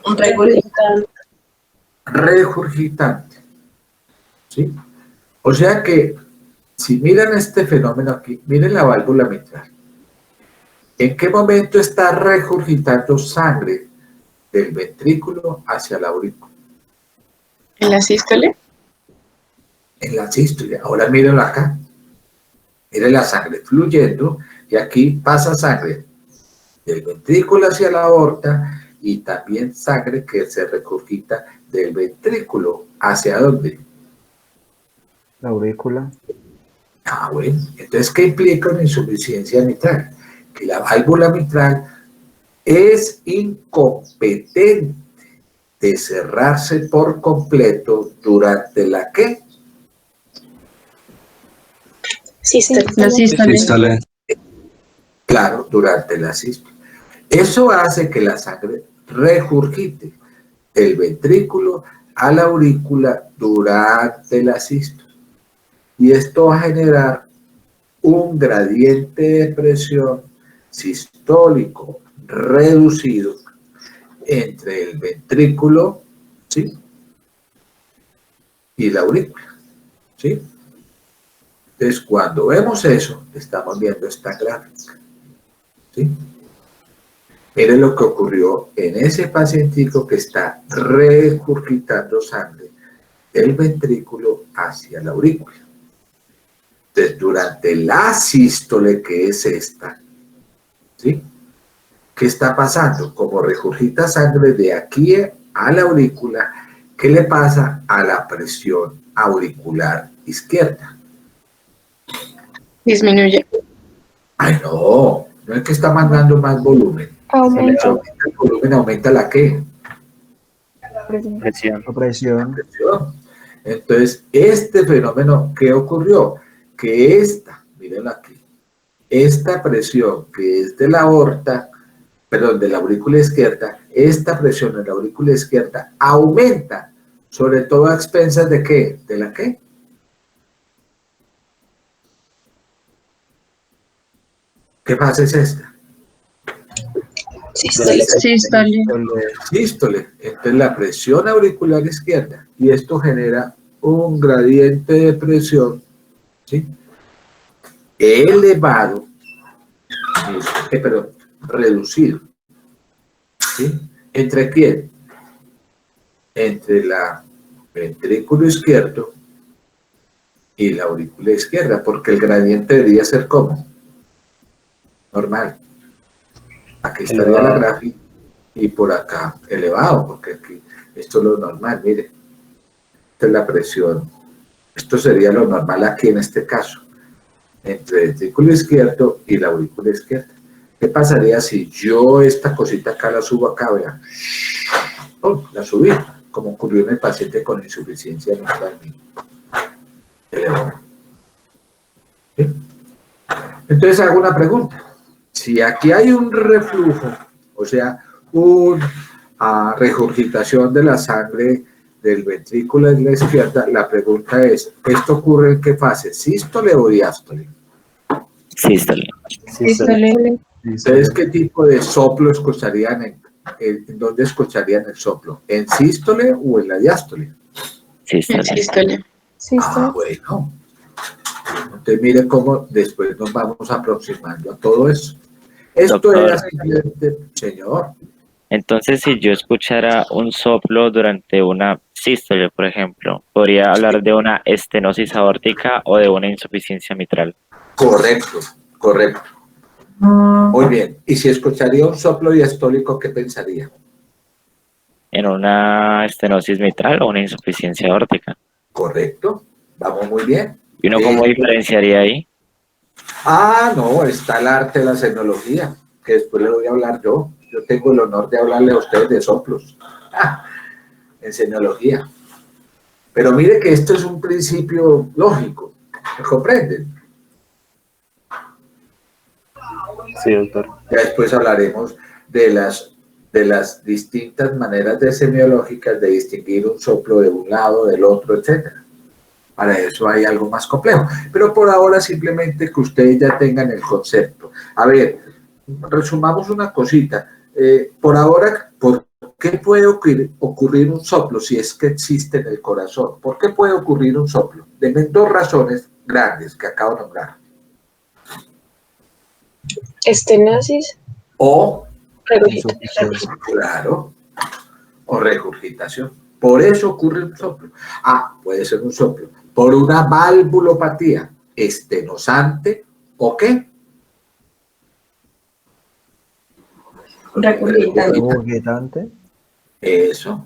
Un regurgitante. Regurgitante, ¿sí? O sea que, si miran este fenómeno aquí, miren la válvula mitral. ¿En qué momento está regurgitando sangre del ventrículo hacia la aurícula? En la sístole. en la sístole. Ahora mírenlo acá. Miren la sangre fluyendo y aquí pasa sangre del ventrículo hacia la aorta y también sangre que se regurgita del ventrículo hacia ¿dónde? La aurícula. Ah, bueno. Entonces, ¿qué implica una insuficiencia mitral? Que la válvula mitral es incompetente de cerrarse por completo durante la ¿qué? La Sístole. Claro, durante la sístole. Eso hace que la sangre regurgite del ventrículo a la aurícula durante la sístole. Y esto va a generar un gradiente de presión sistólico reducido entre el ventrículo, ¿sí?, y la aurícula, ¿sí? Entonces, cuando vemos eso, estamos viendo esta gráfica, ¿sí? Miren lo que ocurrió en ese pacientico que está regurgitando sangre del ventrículo hacia la aurícula. Entonces, durante la sístole, que es esta, ¿sí?, ¿qué está pasando? Como regurgita sangre de aquí a la aurícula, ¿qué le pasa a la presión auricular izquierda? Disminuye. Ay, no es que está mandando más volumen. Aumenta. Si aumenta el volumen, aumenta la ¿qué? Presión. La presión. Presión. Entonces, este fenómeno, ¿qué ocurrió? Que miren aquí, esta presión que es de la aorta, perdón, de la aurícula izquierda, esta presión en la aurícula izquierda aumenta, sobre todo a expensas ¿de qué? ¿De la qué? ¿Qué fase es esta? Sístole. Sístole. Entonces la presión auricular izquierda, y esto genera un gradiente de presión, ¿sí?, elevado, reducido, ¿sí? ¿Entre quién? Entre la ventrículo izquierdo y la aurícula izquierda, porque el gradiente debería ser ¿cómo? Normal. Aquí estaría Elevado. la gráfica y por acá elevado, porque aquí esto es lo normal, mire. Esta es la presión. Esto sería lo normal aquí en este caso, entre el ventrículo izquierdo y la aurícula izquierda. ¿Qué pasaría si yo esta cosita acá la subo acá, vean? Oh, la subí, como ocurrió en el paciente con insuficiencia mitral. ¿Sí? Entonces hago una pregunta. Si aquí hay un reflujo, o sea, una regurgitación de la sangre del ventrículo de la izquierda, la pregunta es, ¿esto ocurre en qué fase? ¿Sístole o diástole? Sístole. Entonces, ¿qué tipo de soplo escucharían en dónde escucharían el soplo? ¿En sístole o en la diástole? Sístole. Ah, bueno. Entonces, mire cómo después nos vamos aproximando a todo eso. Esto Doctor. era simplemente, señor. Entonces, si yo escuchara un soplo durante una sístole, por ejemplo, ¿podría hablar de una estenosis aórtica o de una insuficiencia mitral? Correcto, correcto. Muy bien. ¿Y si escucharía un soplo diastólico, qué pensaría? ¿En una estenosis mitral o una insuficiencia aórtica? Correcto. Vamos muy bien. ¿Y uno cómo diferenciaría ahí? Ah, no, está el arte de la semiología, que después le voy a hablar yo. Yo tengo el honor de hablarle a ustedes de soplos. En semiología. Pero mire que esto es un principio lógico. ¿Me comprenden? Sí, doctor. Ya después hablaremos de las distintas maneras de semiológicas de distinguir un soplo de un lado, del otro, etcétera. Para eso hay algo más complejo. Pero por ahora simplemente que ustedes ya tengan el concepto. A ver, resumamos una cosita. Por ahora, ¿por qué puede ocurrir un soplo si es que existe en el corazón? ¿Por qué puede ocurrir un soplo? Denme dos razones grandes que acabo de nombrar. Estenosis. O, Regurgitación. claro, o regurgitación. Por eso ocurre un soplo. Ah, puede ser un soplo por una valvulopatía estenosante o qué? Regurgitante. Regurgitante. Eso.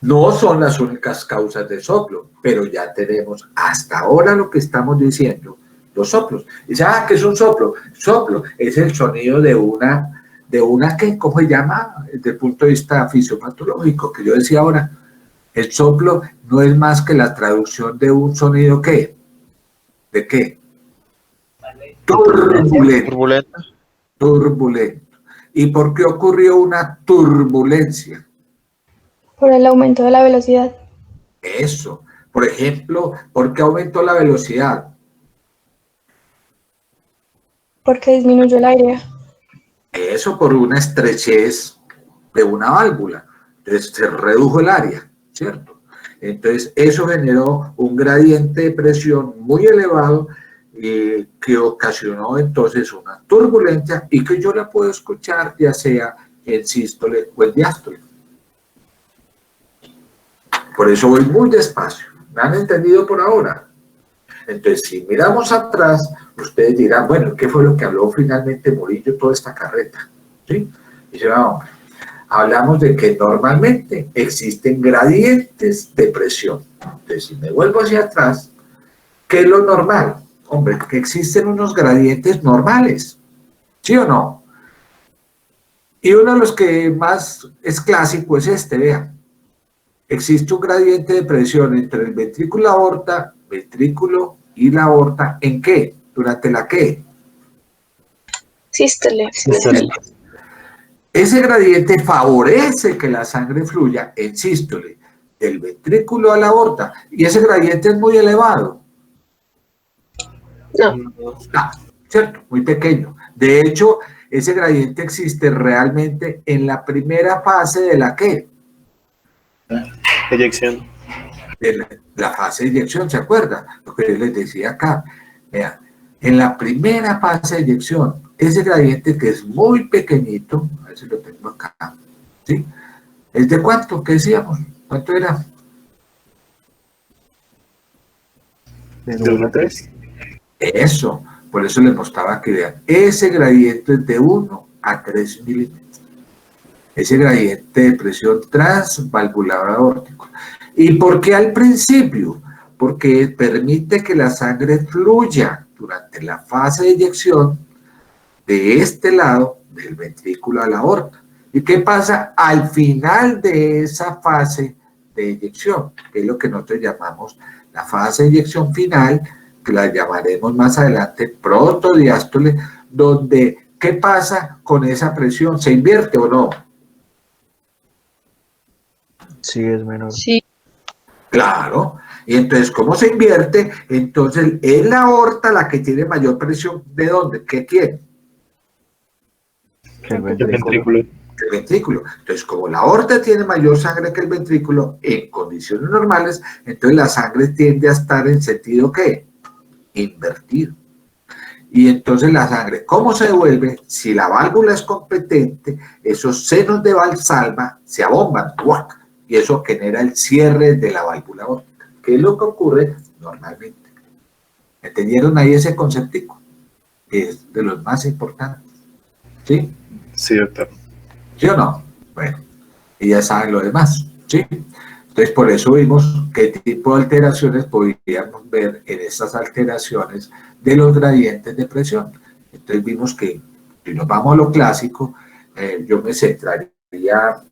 No son las únicas causas de soplo, pero ya tenemos hasta ahora lo que estamos diciendo, los soplos. Dice, ¿qué es un soplo? Soplo es el sonido de una ¿qué? ¿Cómo se llama? Desde el punto de vista fisiopatológico, que yo decía ahora, el soplo no es más que la traducción de un sonido ¿qué? ¿De qué? Turbulento. Turbulenta. Turbulento. ¿Y por qué ocurrió una turbulencia? Por el aumento de la velocidad. Eso. Por ejemplo, ¿por qué aumentó la velocidad? Porque disminuyó el aire. Eso por una estrechez de una válvula. Entonces se redujo el área, ¿cierto? Entonces eso generó un gradiente de presión muy elevado que ocasionó entonces una turbulencia y que yo la puedo escuchar ya sea en sístole o en diástole. Por eso voy muy despacio. ¿Me han entendido por ahora? Entonces, si miramos atrás, ustedes dirán, bueno, ¿qué fue lo que habló finalmente Murillo toda esta carreta? ¿Sí? Dice, hombre, hablamos de que normalmente existen gradientes de presión. Entonces, si me vuelvo hacia atrás, ¿qué es lo normal? Hombre, que existen unos gradientes normales, ¿sí o no? Y uno de los que más es clásico es este, vean. Existe un gradiente de presión entre el ventrículo y la aorta, ventrículo y la aorta, ¿en qué? ¿Durante la qué? Sístole. Ese gradiente favorece que la sangre fluya en sístole del ventrículo a la aorta, y ese gradiente es muy elevado. No. No, ¿cierto? Muy pequeño. De hecho, ese gradiente existe realmente en la primera fase de la ¿qué? Eyección. De la fase de eyección, ¿se acuerda? Lo que yo les decía acá. Vean, en la primera fase de eyección, ese gradiente que es muy pequeñito, a ver si lo tengo acá, ¿sí? ¿Es de cuánto? ¿Qué decíamos? ¿Cuánto era? De 1 a 3. Eso, por eso les mostraba que vean, ese gradiente es de 1 a 3 milímetros. Ese gradiente de presión transvalvular aórtico. ¿Y por qué al principio? Porque permite que la sangre fluya durante la fase de eyección de este lado del ventrículo a la aorta. ¿Y qué pasa al final de esa fase de eyección? Que es lo que nosotros llamamos la fase de eyección final, que la llamaremos más adelante protodiástole, donde ¿qué pasa con esa presión? ¿Se invierte o no? Sí, es menor. Sí, Claro. Y entonces, ¿cómo se invierte? Entonces, es la aorta la que tiene mayor presión. ¿De dónde? ¿Qué quiere? Que el El ventrículo. ventrículo. El ventrículo. Entonces, como la aorta tiene mayor sangre que el ventrículo en condiciones normales, entonces la sangre tiende a estar en sentido ¿qué? Invertido. Y entonces la sangre, ¿cómo se devuelve? Si la válvula es competente, esos senos de Valsalva se abomban, ¡guac! Y eso genera el cierre de la válvula aórtica. ¿Qué es lo que ocurre normalmente? ¿Entendieron ahí ese conceptico? Que es de los más importantes. ¿Sí? Sí, doctor. ¿Sí o no? Bueno, y ya saben lo demás, ¿sí? Entonces, por eso vimos qué tipo de alteraciones podríamos ver en esas alteraciones de los gradientes de presión. Entonces vimos que, si nos vamos a lo clásico, yo me centraría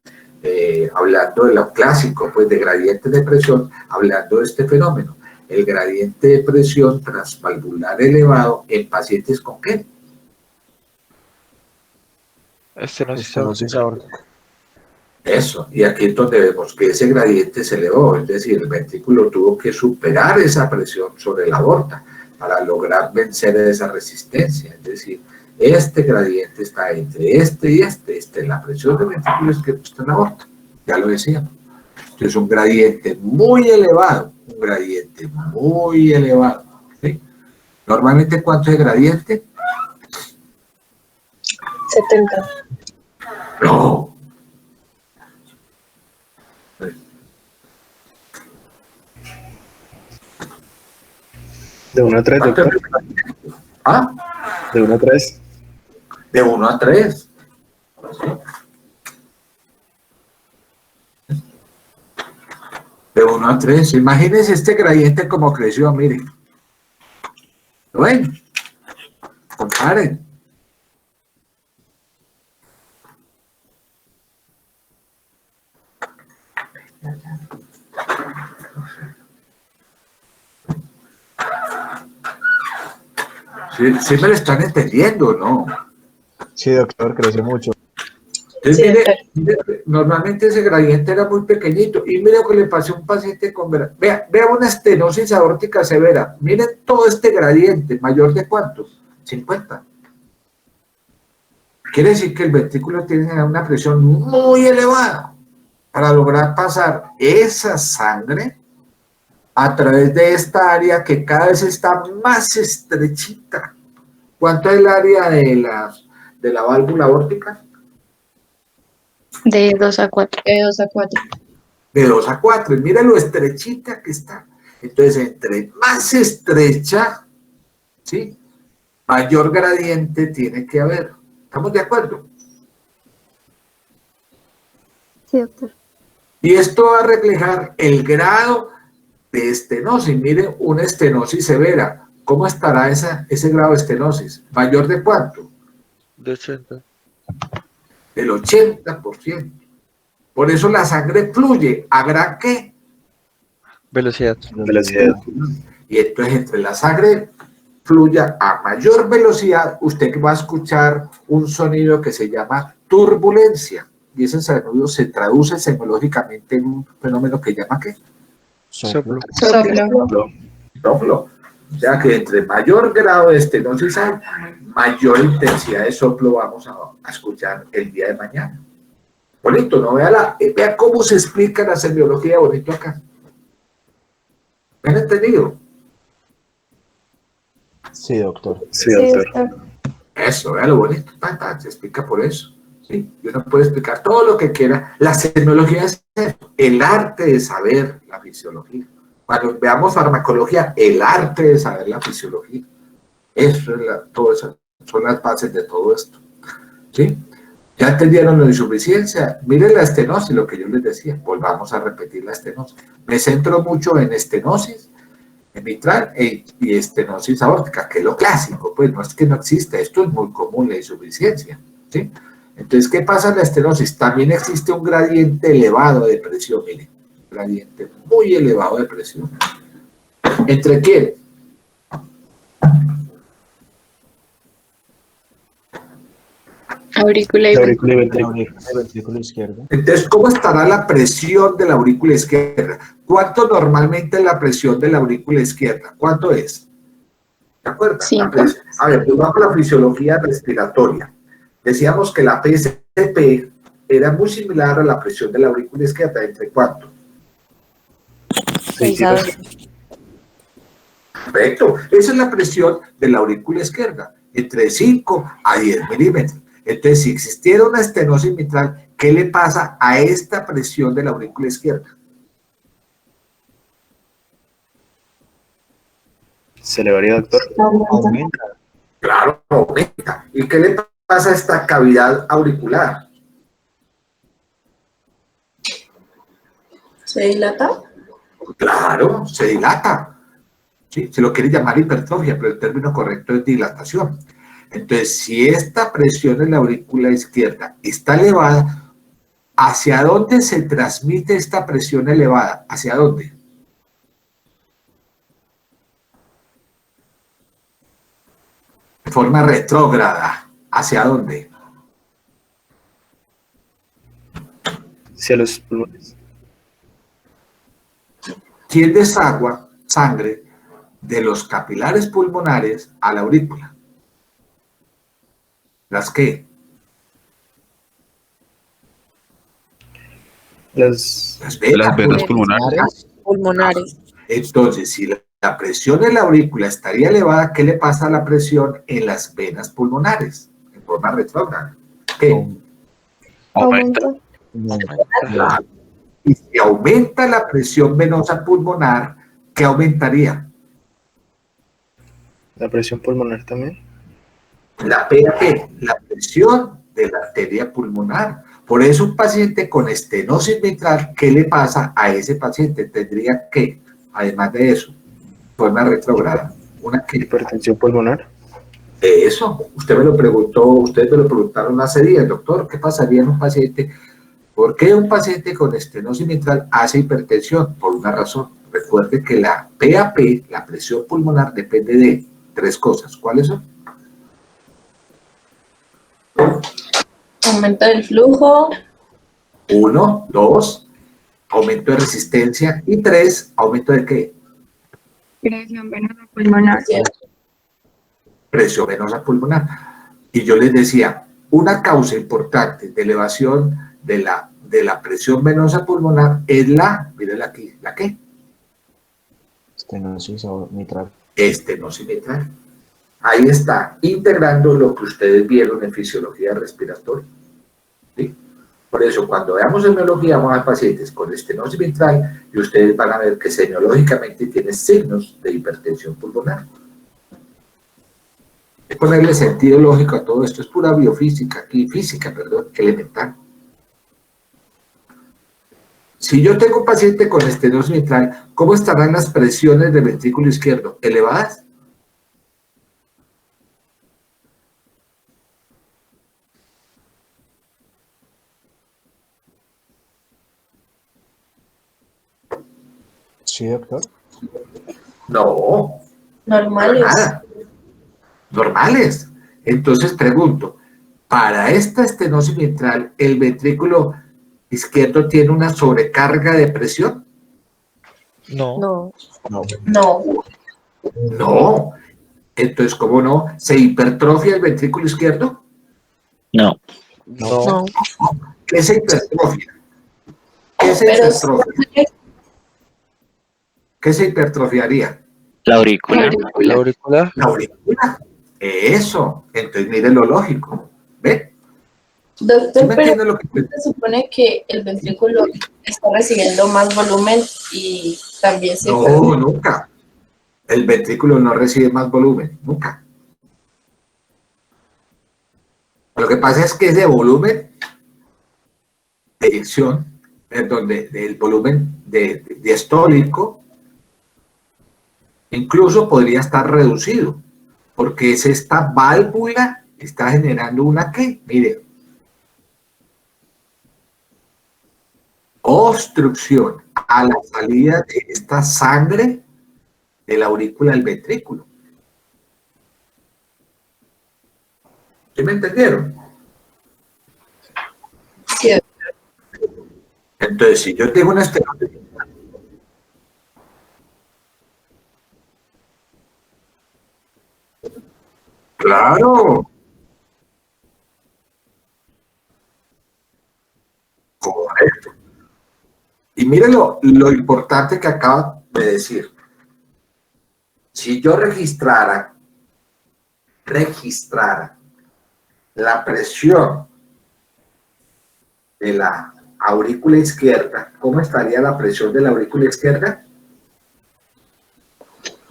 hablando de lo clásico, pues de gradientes de presión, hablando de este fenómeno, el gradiente de presión transvalvular elevado en pacientes con ¿qué? Estenosis aórtica. Eso, y aquí es donde vemos que ese gradiente se elevó, es decir, el ventrículo tuvo que superar esa presión sobre la aorta para lograr vencer esa resistencia, es decir, este gradiente está entre este y este, la presión del ventrículo es que está en la aorta, ya lo decíamos. Entonces, un gradiente muy elevado, ¿sí? Normalmente, ¿cuánto es el gradiente? 70. No. De 1 a 3, ¿Cuánto doctor. es? ¿Ah? De 1 a 3. De 1 a 3. De 1 a 3. Imagínense este gradiente como creció, miren. ¿Lo ven? Comparen. Sí me lo están entendiendo, ¿no? Sí, doctor, creció mucho. Entonces, Sí, mire, normalmente ese gradiente era muy pequeñito. Y mire lo que le pasó a un paciente con... Vea una estenosis aórtica severa. Miren todo este gradiente, ¿mayor de cuánto? 50. Quiere decir que el ventrículo tiene una presión muy elevada para lograr pasar esa sangre a través de esta área que cada vez está más estrechita. ¿Cuánto es el área de la válvula aórtica? De 2 a 4. De 2 a 4. De 2 a 4. Y mira lo estrechita que está. Entonces, entre más estrecha, ¿sí?, mayor gradiente tiene que haber. ¿Estamos de acuerdo? Sí, doctor. Y esto va a reflejar el grado de estenosis. Miren, una estenosis severa. ¿Cómo estará ese grado de estenosis? ¿Mayor de cuánto? De 80. Del 80%. Por eso la sangre fluye a gran ¿qué? Velocidad. Y entonces entre la sangre fluya a mayor velocidad, usted va a escuchar un sonido que se llama turbulencia. Y ese sonido se traduce semiológicamente en un fenómeno que llama ¿qué? Soplo. Soplo. Soplo. O sea que entre mayor grado de estenosis hay, mayor intensidad de soplo vamos a escuchar el día de mañana. Bonito, ¿no? Vea cómo se explica la semiología bonito acá. ¿Me han entendido? Sí, doctor. Sí, doctor. Eso, vea lo bonito, se explica por eso. ¿Sí? Y uno puede explicar todo lo que quiera. La semiología es el arte de saber la fisiología. Cuando veamos farmacología, el arte de saber la fisiología. Eso es todo eso, son las bases de todo esto. ¿Sí? ¿Ya entendieron la insuficiencia? Miren la estenosis, lo que yo les decía. Volvamos a repetir la estenosis. Me centro mucho en estenosis mitral y estenosis aórtica, que es lo clásico. Pues no es que no existe, esto es muy común, la insuficiencia. ¿Sí? Entonces, ¿qué pasa en la estenosis? También existe un gradiente elevado de presión, miren. Un gradiente muy elevado de presión. ¿Entre quién? Aurícula y ventrículo. Ventrículo izquierdo. Entonces, ¿cómo estará la presión de la aurícula izquierda? ¿Cuánto normalmente es la presión de la aurícula izquierda? ¿Cuánto es? ¿De acuerdo? 5. A ver, pues vamos a la fisiología respiratoria. Decíamos que la PSP era muy similar a la presión de la aurícula izquierda. ¿Entre cuánto? 6 a 2. Perfecto. Esa es la presión de la aurícula izquierda. Entre 5 a 10 milímetros. Entonces, si existiera una estenosis mitral, ¿qué le pasa a esta presión de la aurícula izquierda? ¿Se le varía, doctor? Aumenta. Claro, aumenta. ¿Y qué le pasa a esta cavidad auricular? ¿Se dilata? Claro, se dilata. ¿Sí? Se lo quiere llamar hipertrofia, pero el término correcto es dilatación. Entonces, si esta presión en la aurícula izquierda está elevada, ¿hacia dónde se transmite esta presión elevada? ¿Hacia dónde? De forma retrógrada. ¿Hacia dónde? Hacia los pulmones. ¿Quién desagua sangre de los capilares pulmonares a la aurícula? ¿Las qué? Las Las venas pulmonares. Pulmonares. Entonces, si la presión en la aurícula estaría elevada, ¿qué le pasa a la presión en las venas pulmonares? En forma retrógrada. ¿Qué? Aumenta. Claro. Y si aumenta la presión venosa pulmonar, ¿qué aumentaría? La presión pulmonar también. La PAP, la presión de la arteria pulmonar. Por eso un paciente con estenosis mitral, ¿qué le pasa a ese paciente? Tendría que, además de eso, forma retrógrada, una que Hipertensión pulmonar. eso, usted me lo preguntó, ustedes me lo preguntaron hace días, doctor, ¿qué pasaría en un paciente? ¿Por qué un paciente con estenosis mitral hace hipertensión? Por una razón. Recuerde que la PAP, la presión pulmonar, depende de 3 cosas. ¿Cuáles son? Aumento del flujo. 1, 2, aumento de resistencia, y 3, aumento de ¿qué? Presión venosa pulmonar. Presión venosa pulmonar. Y yo les decía, una causa importante de elevación de la presión venosa pulmonar es la, mírenla aquí, ¿la qué? Estenosis mitral. Estenosis mitral. Ahí está, integrando lo que ustedes vieron en fisiología respiratoria. ¿Sí? Por eso, cuando veamos semiología, vamos a pacientes con estenosis mitral y ustedes van a ver que semiológicamente tienen signos de hipertensión pulmonar. Hay que ponerle sentido lógico a todo esto, es pura biofísica, aquí, física, perdón, elemental. Si yo tengo un paciente con estenosis mitral, ¿cómo estarán las presiones del ventrículo izquierdo? ¿Elevadas? Sí, doctor. No. Normales. Nada. Normales. Entonces pregunto, para esta estenosis mitral, ¿el ventrículo izquierdo tiene una sobrecarga de presión? No. No. No. No. Entonces, ¿cómo no? ¿Se hipertrofia el ventrículo izquierdo? No. No. ¿Qué se hipertrofia? ¿Qué se Pero hipertrofia? ¿Qué se hipertrofiaría? La aurícula. La aurícula. La aurícula. Eso. Entonces, mire lo lógico. ¿Ve? ¿Sí doctor, me pero entiende lo que se supone que el ventrículo está recibiendo más volumen y también se No, nunca. El ventrículo no recibe más volumen, nunca. Lo que pasa es que ese volumen de eyección, donde el volumen diastólico, incluso podría estar reducido, porque es esta válvula que está generando una ¿qué? Mire, obstrucción a la salida de esta sangre de la aurícula al ventrículo. ¿Sí me entendieron? Sí. Entonces, si yo tengo una estenosis, claro, correcto. Y miren lo importante que acaba de decir. Si yo registrara la presión de la aurícula izquierda, ¿cómo estaría la presión de la aurícula izquierda?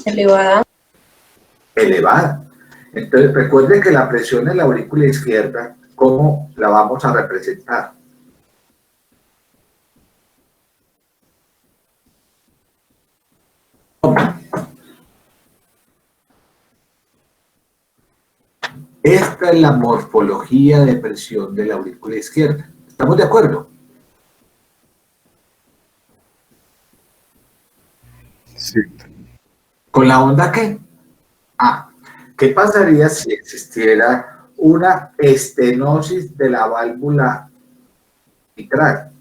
elevada. Elevada. Entonces, recuerden que la presión en la aurícula izquierda, ¿cómo la vamos a representar? Esta es la morfología de presión de la aurícula izquierda. ¿Estamos de acuerdo? Sí. ¿Con la onda qué? Ah, ¿qué pasaría si existiera una estenosis de la válvula mitral?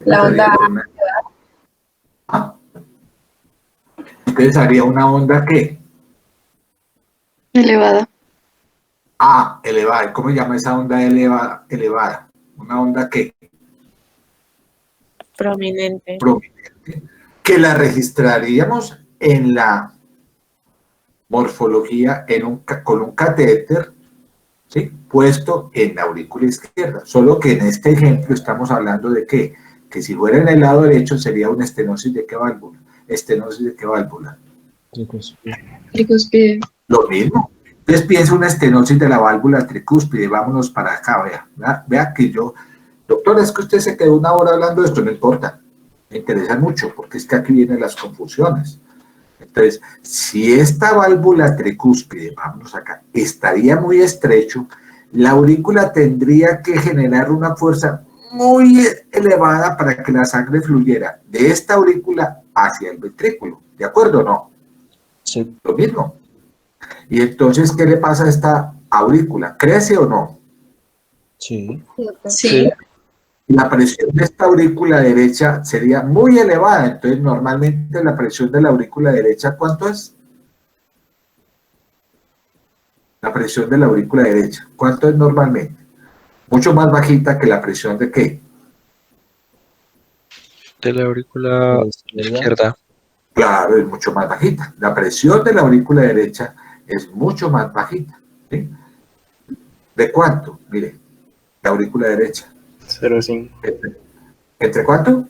La onda ¿Ah? Entonces haría una onda ¿qué? Elevada. Ah, elevada. ¿Cómo se llama esa onda elevada? ¿Una onda qué? Prominente. Prominente. Que la registraríamos en la morfología con un catéter ¿sí? Puesto en la aurícula izquierda. Solo que en este ejemplo estamos hablando de ¿qué? Que si fuera en el lado derecho sería una estenosis de qué válvula. ¿Estenosis de qué válvula? Tricúspide. Lo mismo. Entonces piensa una estenosis de la válvula tricúspide. Vámonos para acá, vea que yo, doctor, es que usted se quedó una hora hablando de esto, no importa. Me interesa mucho porque es que aquí vienen las confusiones. Entonces, si esta válvula tricúspide, vámonos acá, estaría muy estrecho, la aurícula tendría que generar una fuerza muy elevada para que la sangre fluyera de esta aurícula hacia el ventrículo. ¿De acuerdo o no? Sí. Lo mismo. Y entonces, ¿qué le pasa a esta aurícula? ¿Crece o no? Sí. Sí, doctor. Sí. La presión de esta aurícula derecha sería muy elevada. Entonces, normalmente la presión de la aurícula derecha, ¿cuánto es? La presión de la aurícula derecha, ¿cuánto es normalmente? Mucho más bajita que la presión de ¿qué? De la aurícula izquierda. Claro, es mucho más bajita. La presión de la aurícula derecha es mucho más bajita. ¿Sí? ¿De cuánto? Mire, la aurícula derecha. 0,5. ¿Entre cuánto?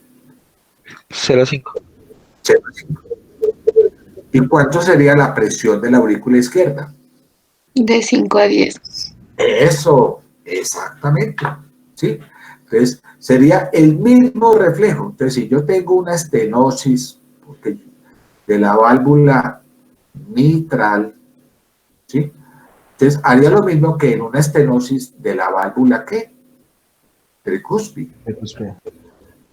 0,5. 0,5. ¿Y cuánto sería la presión de la aurícula izquierda? De 5 a 10. Eso, exactamente. ¿Sí? Entonces, sería el mismo reflejo. Entonces, si yo tengo una estenosis de la válvula mitral, ¿sí? Entonces, haría lo mismo que en una estenosis de la válvula, ¿qué? Tricúspide.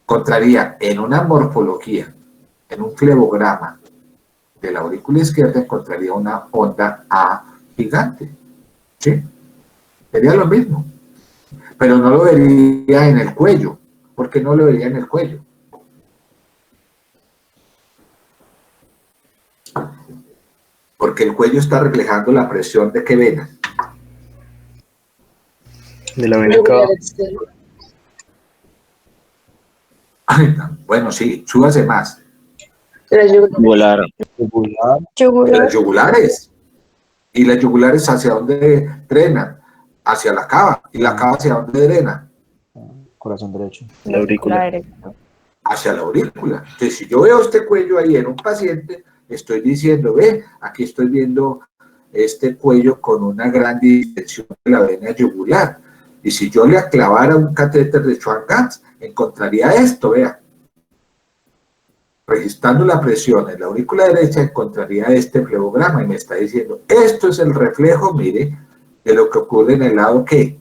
Encontraría en una morfología, en un flebograma de la aurícula izquierda, encontraría una onda A gigante. ¿Sí? Sería lo mismo. Pero no lo vería en el cuello. ¿Por qué no lo vería en el cuello? Porque el cuello está reflejando la presión de qué vena. De la vena cava. Bueno, sí, súbase más. Yugular. De las yugulares. ¿Y las yugulares hacia dónde drenan? Hacia la cava. ¿Y la cava hacia dónde drena? Corazón derecho. La aurícula. Hacia la aurícula. Entonces, si yo veo este cuello ahí en un paciente, estoy diciendo, ve, aquí estoy viendo este cuello con una gran distensión de la vena yugular. Y si yo le clavara un catéter de Schwann-Ganz, encontraría esto, vea. Registrando la presión en la aurícula derecha, encontraría este flebograma y me está diciendo, esto es el reflejo, mire, de lo que ocurre en el lado, ¿qué?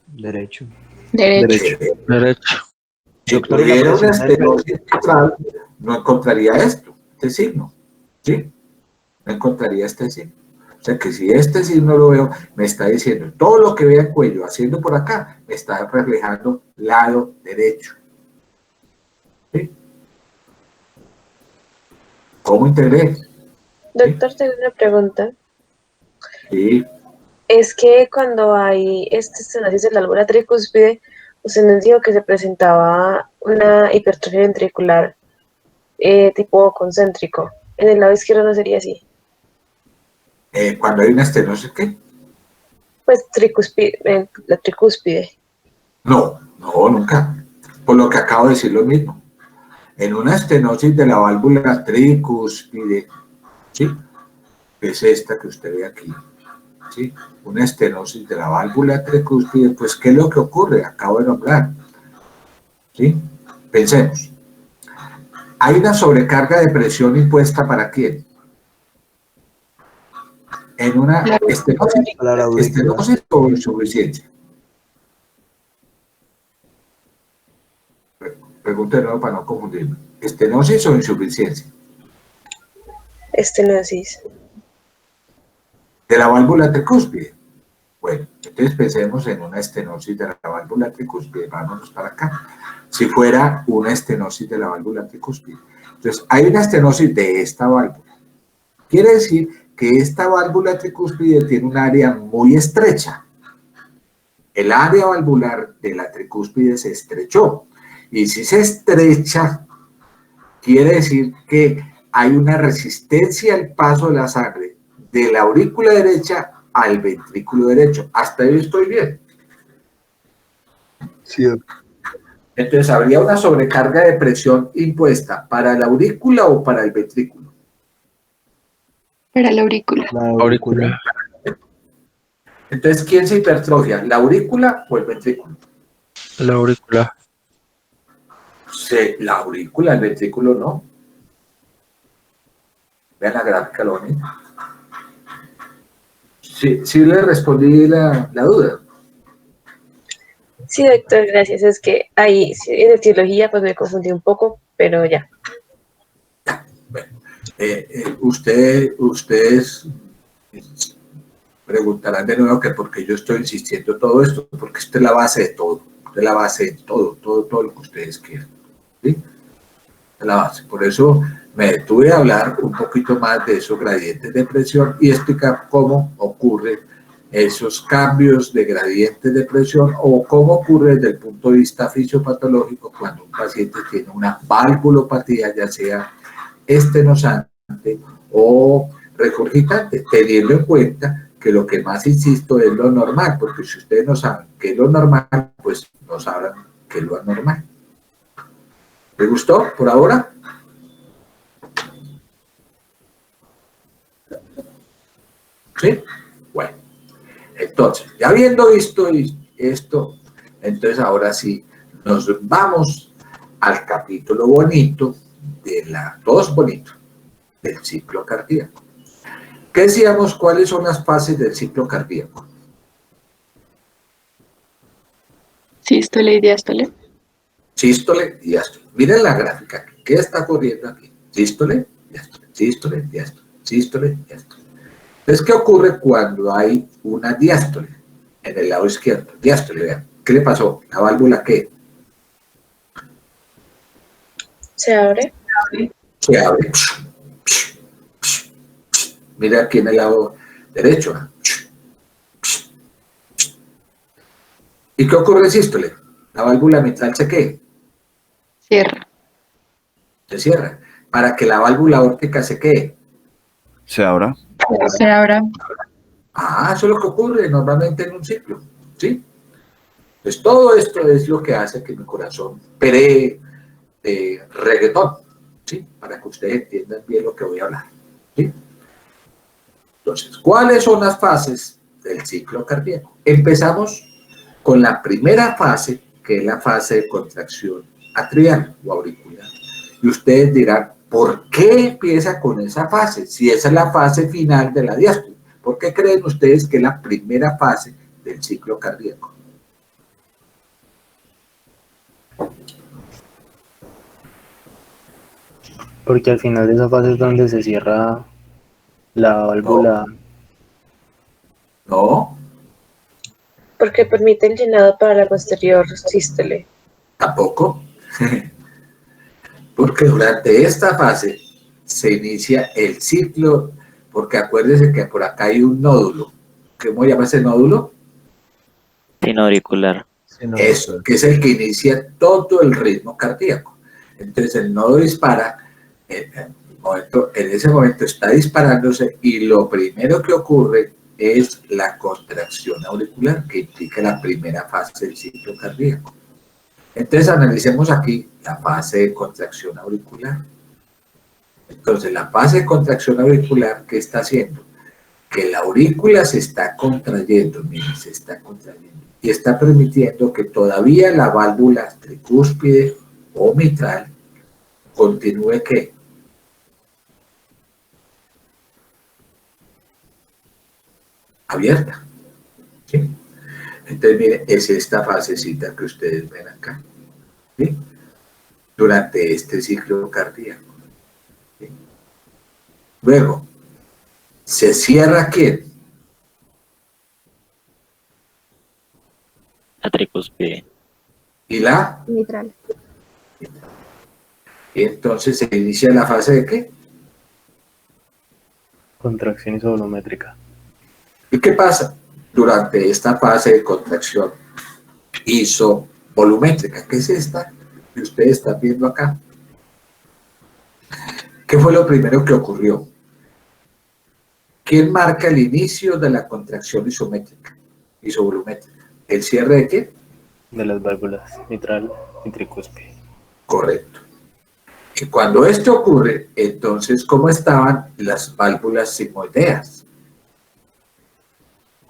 Derecho. Derecho. Si tuviera una estenosis mitral, no encontraría esto, este signo, ¿sí? No encontraría este signo. O sea que si este signo lo veo, me está diciendo, todo lo que vea el cuello haciendo por acá, me está reflejando lado derecho. ¿Sí? ¿Cómo integré? Doctor, tengo una pregunta. Sí. Es que cuando hay estenosis de la válvula tricúspide, usted nos dijo que se presentaba una hipertrofia ventricular tipo concéntrico. En el lado izquierdo no sería así. Cuando hay una estenosis, ¿qué? Pues tricúspide, la tricúspide. No, nunca. Por lo que acabo de decir lo mismo. En una estenosis de la válvula tricúspide, ¿sí? Es esta que usted ve aquí, ¿sí? Una estenosis de la válvula tricúspide, pues, ¿qué es lo que ocurre? Acabo de nombrar, ¿sí? Pensemos. Hay una sobrecarga de presión impuesta ¿para quién? En una estenosis o insuficiencia. Pregunta de nuevo para no confundirme. ¿Estenosis o insuficiencia? Estenosis. ¿De la válvula tricúspide? Bueno, entonces pensemos en una estenosis de la válvula tricúspide. Vámonos para acá. Si fuera una estenosis de la válvula tricúspide. Entonces, hay una estenosis de esta válvula. Quiere decir que esta válvula tricúspide tiene un área muy estrecha. El área valvular de la tricúspide se estrechó. Y si se estrecha, quiere decir que hay una resistencia al paso de la sangre de la aurícula derecha al ventrículo derecho. Hasta ahí estoy bien. Sí, Entonces, ¿habría una sobrecarga de presión impuesta para la aurícula o para el ventrículo? Para la aurícula. La aurícula. Entonces, ¿quién se hipertrofia? ¿La aurícula o el ventrículo? La aurícula. Sí, la aurícula, el ventrículo no. Vean la gráfica, lo bonito. Sí le respondí la duda. Sí, doctor, gracias. Es que ahí sí, en etiología pues me confundí un poco, pero ya. Bueno, ustedes preguntarán de nuevo que por qué yo estoy insistiendo en todo esto, porque esta es la base de todo, esta es la base de todo lo que ustedes quieran. ¿Sí? Esta es la base. Por eso me detuve a hablar un poquito más de esos gradientes de presión y explicar cómo ocurren esos cambios de gradientes de presión o cómo ocurre desde el punto de vista fisiopatológico cuando un paciente tiene una valvulopatía, ya sea estenosante o regurgitante, teniendo en cuenta que lo que más insisto es lo normal, porque si ustedes no saben qué es lo normal, pues no sabrán qué es lo anormal. ¿Les gustó por ahora? ¿Sí? Bueno, entonces, ya habiendo visto esto, entonces ahora sí nos vamos al capítulo bonito todos bonitos, del ciclo cardíaco. ¿Qué decíamos? ¿Cuáles son las fases del ciclo cardíaco? Sístole y diástole. Sístole y diástole. Miren la gráfica. ¿Qué está ocurriendo aquí? Sístole, diástole, sístole, diástole, sístole, diástole. Entonces, ¿qué ocurre cuando hay una diástole en el lado izquierdo? Diástole, vean. ¿Qué le pasó? ¿La válvula qué? ¿Se abre? Se abre. Mira aquí en el lado derecho. ¿Y qué ocurre en sístole? La válvula mitral se ¿qué? Cierra. Se cierra. Para que la válvula aórtica se ¿qué? Se abra. Se abra. Ah, eso es lo que ocurre normalmente en un ciclo, ¿sí? Pues todo esto es lo que hace que mi corazón pelee reggaetón, ¿sí? Para que ustedes entiendan bien lo que voy a hablar, ¿sí? Entonces, ¿cuáles son las fases del ciclo cardíaco? Empezamos con la primera fase, que es la fase de contracción atrial o auricular. Y ustedes dirán, ¿por qué empieza con esa fase? Si esa es la fase final de la diástole. ¿Por qué creen ustedes que es la primera fase del ciclo cardíaco? Porque al final de esa fase es donde se cierra la válvula. No, Porque permite el llenado para la posterior sístole. tampoco. Porque durante esta fase se inicia el ciclo, porque acuérdense que por acá hay un nódulo. ¿Cómo llama ese nódulo? Sino auricular. Eso, que es el que inicia todo el ritmo cardíaco. Entonces el nodo dispara, en ese momento está disparándose y lo primero que ocurre es la contracción auricular, que implica la primera fase del ciclo cardíaco. Entonces analicemos aquí la fase de contracción auricular. Entonces la fase de contracción auricular, ¿qué está haciendo? Que la aurícula se está contrayendo, miren, se está contrayendo, y está permitiendo que todavía la válvula tricúspide o mitral continúe ¿qué? Abierta. ¿Sí? Entonces, miren, es esta fasecita que ustedes ven acá, ¿sí? Durante este ciclo cardíaco. ¿Sí? Luego, ¿se cierra quién? La tricúspide. ¿Y la? Mitral. Y entonces se inicia la fase de ¿qué? Contracción isovolumétrica. ¿Y qué pasa? Durante esta fase de contracción isovolumétrica, ¿qué es esta que ustedes están viendo acá? ¿Qué fue lo primero que ocurrió? ¿Quién marca el inicio de la contracción isovolumétrica? ¿El cierre de qué? De las válvulas mitral y tricúspide. Correcto. Y cuando esto ocurre, entonces, ¿cómo estaban las válvulas sigmoideas?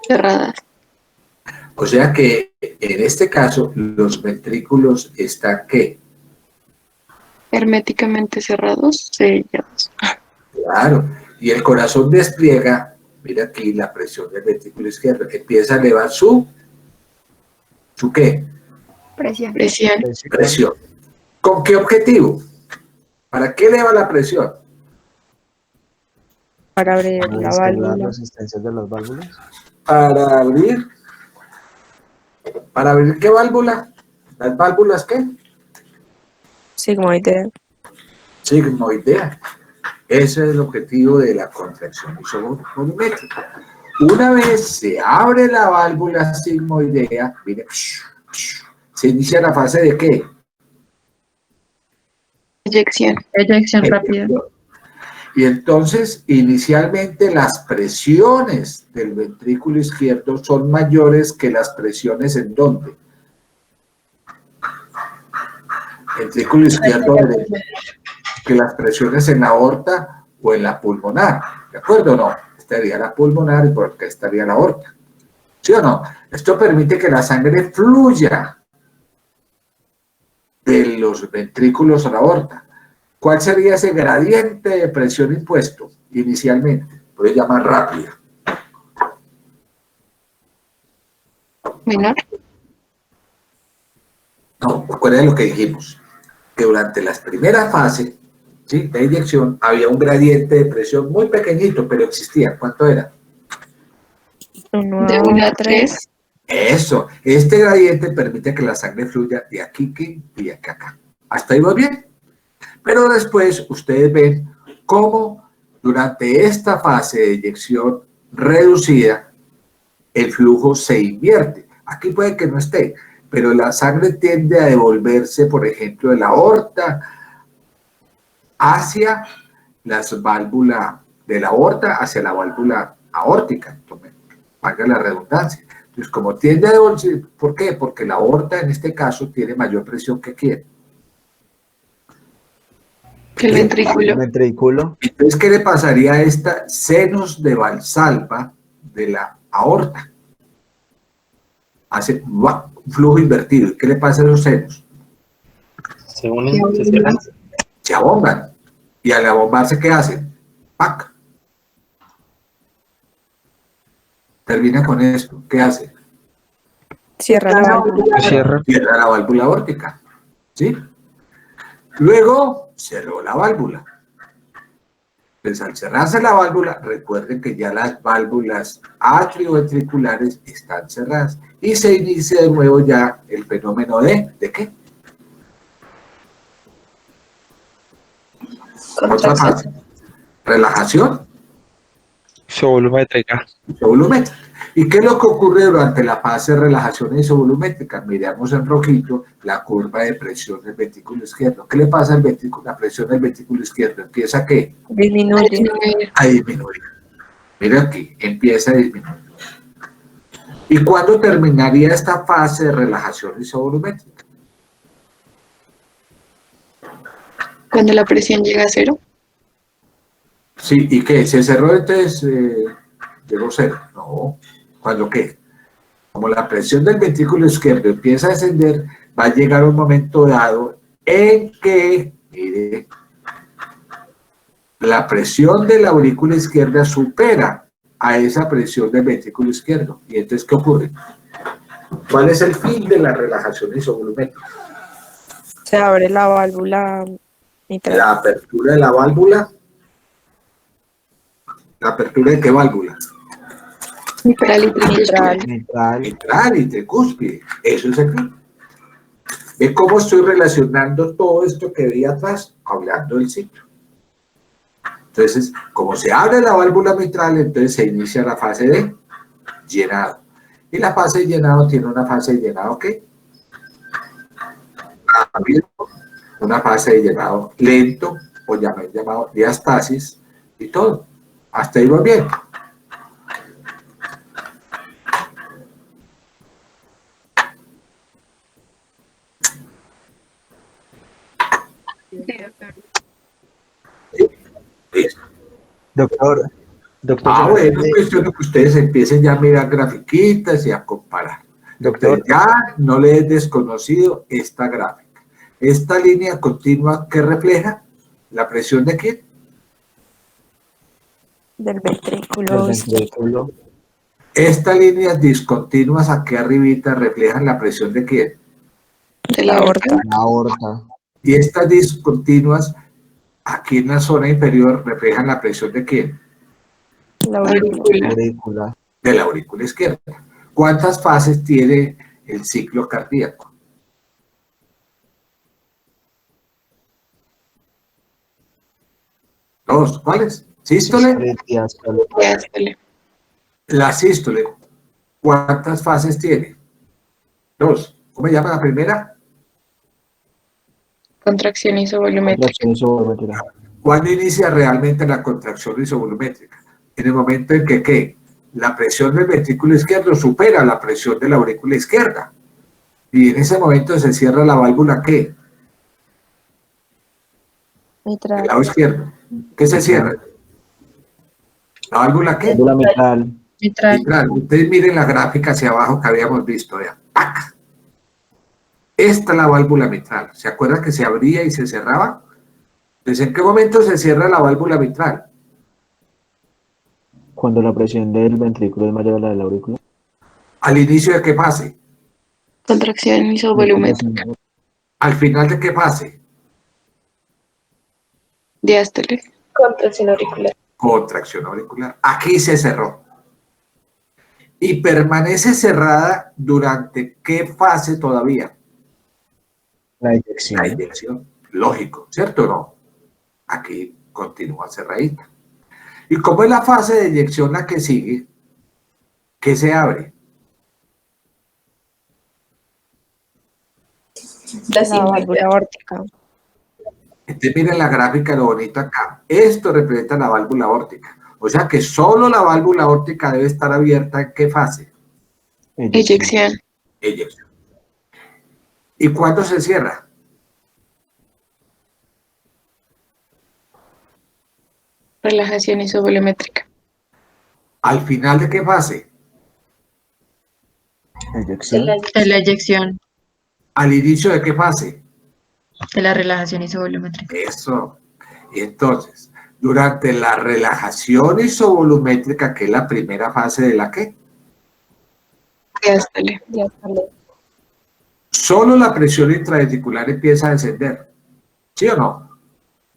Cerradas. O sea que, en este caso, los ventrículos están, ¿qué? Herméticamente cerrados, sellados. Claro. Y el corazón despliega, mira aquí la presión del ventrículo izquierdo, empieza a elevar ¿su qué? Presión. Presión. Presión. ¿Con qué objetivo? ¿Para qué eleva la presión? Para abrir Para la descargar válvula. las resistencias de las válvulas. ¿Para abrir qué válvula? ¿Las válvulas qué? Sigmoidea. Sigmoidea. Ese es el objetivo de la contracción isovolumétrica. Una vez se abre la válvula sigmoidea, mire, se inicia la fase de ¿qué? Eyección. Eyección rápida. Y entonces, inicialmente, las presiones del ventrículo izquierdo son mayores que las presiones ¿en dónde? Ventrículo izquierdo derecho, que las presiones en la aorta o en la pulmonar. ¿De acuerdo o no? Estaría la pulmonar y por acá estaría la aorta. ¿Sí o no? Esto permite que la sangre fluya de los ventrículos a la aorta. ¿Cuál sería ese gradiente de presión impuesto inicialmente? Puede llamar rápida. Menor. No, recuerden lo que dijimos, que durante las primeras fases, ¿sí?, de inyección había un gradiente de presión muy pequeñito, pero existía. ¿Cuánto era? De 1 a 3. Eso, este gradiente permite que la sangre fluya de aquí y de acá. ¿Hasta ahí va bien? Pero después ustedes ven cómo durante esta fase de eyección reducida el flujo se invierte. Aquí puede que no esté, pero la sangre tiende a devolverse, por ejemplo, de la aorta hacia las válvulas, de la aorta hacia la válvula aórtica, valga la redundancia. Entonces, como tiende a devolverse, ¿por qué? Porque la aorta en este caso tiene mayor presión que ¿quién? Que el ventrículo. El ventrículo. Entonces, ¿qué le pasaría a esta senos de Valsalva de la aorta? Hace un flujo invertido. ¿Y qué le pasa a los senos? Se unen, se cierran. Se abomban. Y al abombarse, ¿qué hacen? ¡Pac! Termina con esto. ¿Qué hace? Cierra la válvula. Cierra. Cierra la válvula aórtica. ¿Sí? Luego, cerró la válvula. Pues al cerrarse la válvula, recuerden que ya las válvulas atrioventriculares están cerradas y se inicia de nuevo ya el fenómeno ¿de qué? Otra fase. Relajación Isovolumétrica. isovolumétrica. ¿Y qué es lo que ocurre durante la fase de relajación isovolumétrica? Miramos en rojito la curva de presión del ventrículo izquierdo. ¿Qué le pasa al ventrículo? La presión del ventrículo izquierdo empieza ¿a qué? Disminuye. A disminuir. Mira aquí, empieza a disminuir. ¿Y cuándo terminaría esta fase de relajación isovolumétrica? Cuando la presión llega a 0. Sí, ¿y qué? ¿Se cerró entonces? ¿Llegó cero? No. ¿Cuándo qué? Como la presión del ventrículo izquierdo empieza a descender, va a llegar un momento dado en que, mire, la presión de la aurícula izquierda supera a esa presión del ventrículo izquierdo. ¿Y entonces qué ocurre? ¿Cuál es el fin de la relajación isovolumétrica? Se abre la válvula mitral. La apertura de la válvula. ¿La apertura de qué válvula? Mitral y tricúspide. Mitral y tricúspide. Eso es el fin. ¿Ve cómo estoy relacionando todo esto que vi atrás? Hablando del ciclo. Entonces, como se abre la válvula mitral, entonces se inicia la fase de llenado. Y la fase de llenado tiene una fase de llenado ¿qué? Rápido, una fase de llenado lento, o llamado diastasis, y todo. Hasta ahí va bien. Listo. Doctor, Bueno, es solamente- cuestión de que ustedes empiecen ya a mirar grafiquitas y a comparar. doctor, Entonces, ya no le es desconocido esta gráfica. Esta línea continua que refleja la presión de quién? Del el ventrículo. ventrículo, Estas líneas discontinuas aquí arribita reflejan la presión de quién? De la aorta. la aorta, Y estas discontinuas aquí en la zona inferior reflejan la presión de quién? La aurícula. Aurícula. aurícula, De la aurícula izquierda. ¿Cuántas fases tiene el ciclo cardíaco? Dos. ¿Cuáles? Sístole. sístole, diástole, Diástole. La sístole. ¿Cuántas fases tiene? Dos. ¿Cómo se llama la primera? Contracción isovolumétrica. contracción isovolumétrica, ¿Cuándo inicia realmente la contracción isovolumétrica? En el momento en que, ¿qué? La presión del ventrículo izquierdo supera la presión de la aurícula izquierda. Y en ese momento se cierra la válvula, ¿qué? Mitral. El lado izquierdo. ¿Qué se cierra? ¿La válvula qué? válvula mitral, Mitral. Mitral. Ustedes miren la gráfica hacia abajo que habíamos visto. Vean. ¡Pac! Esta es la válvula mitral. ¿Se acuerdan que se abría y se cerraba? Entonces, ¿en qué momento se cierra la válvula mitral? cuando la presión del ventrículo es mayor a la de la aurícula, Al inicio de qué fase. Contracción isovolumétrica. Al final de qué fase. Diástole. Contracción auricular. Contracción auricular. Aquí se cerró. Y permanece cerrada durante qué fase todavía. la La inyección, inyección. Lógico, ¿cierto o no? Aquí continúa cerradita. ¿Y cómo es la fase de inyección la que sigue? ¿Qué se abre? La La válvula cintura. aórtica. Entonces miren la gráfica, lo bonito acá. Esto representa la válvula aórtica. O sea que solo la válvula aórtica debe estar abierta ¿en qué fase? Eyección. Eyección. ¿Y cuándo se cierra? Relajación isovolumétrica. ¿Al final de qué fase? eyección, De la eyección. ¿Al inicio de qué fase? De la relajación isovolumétrica. Eso. Y entonces, durante la relajación isovolumétrica, que es la primera fase de la ¿qué? Diástole. Solo la presión intraventricular empieza a descender. ¿Sí o no?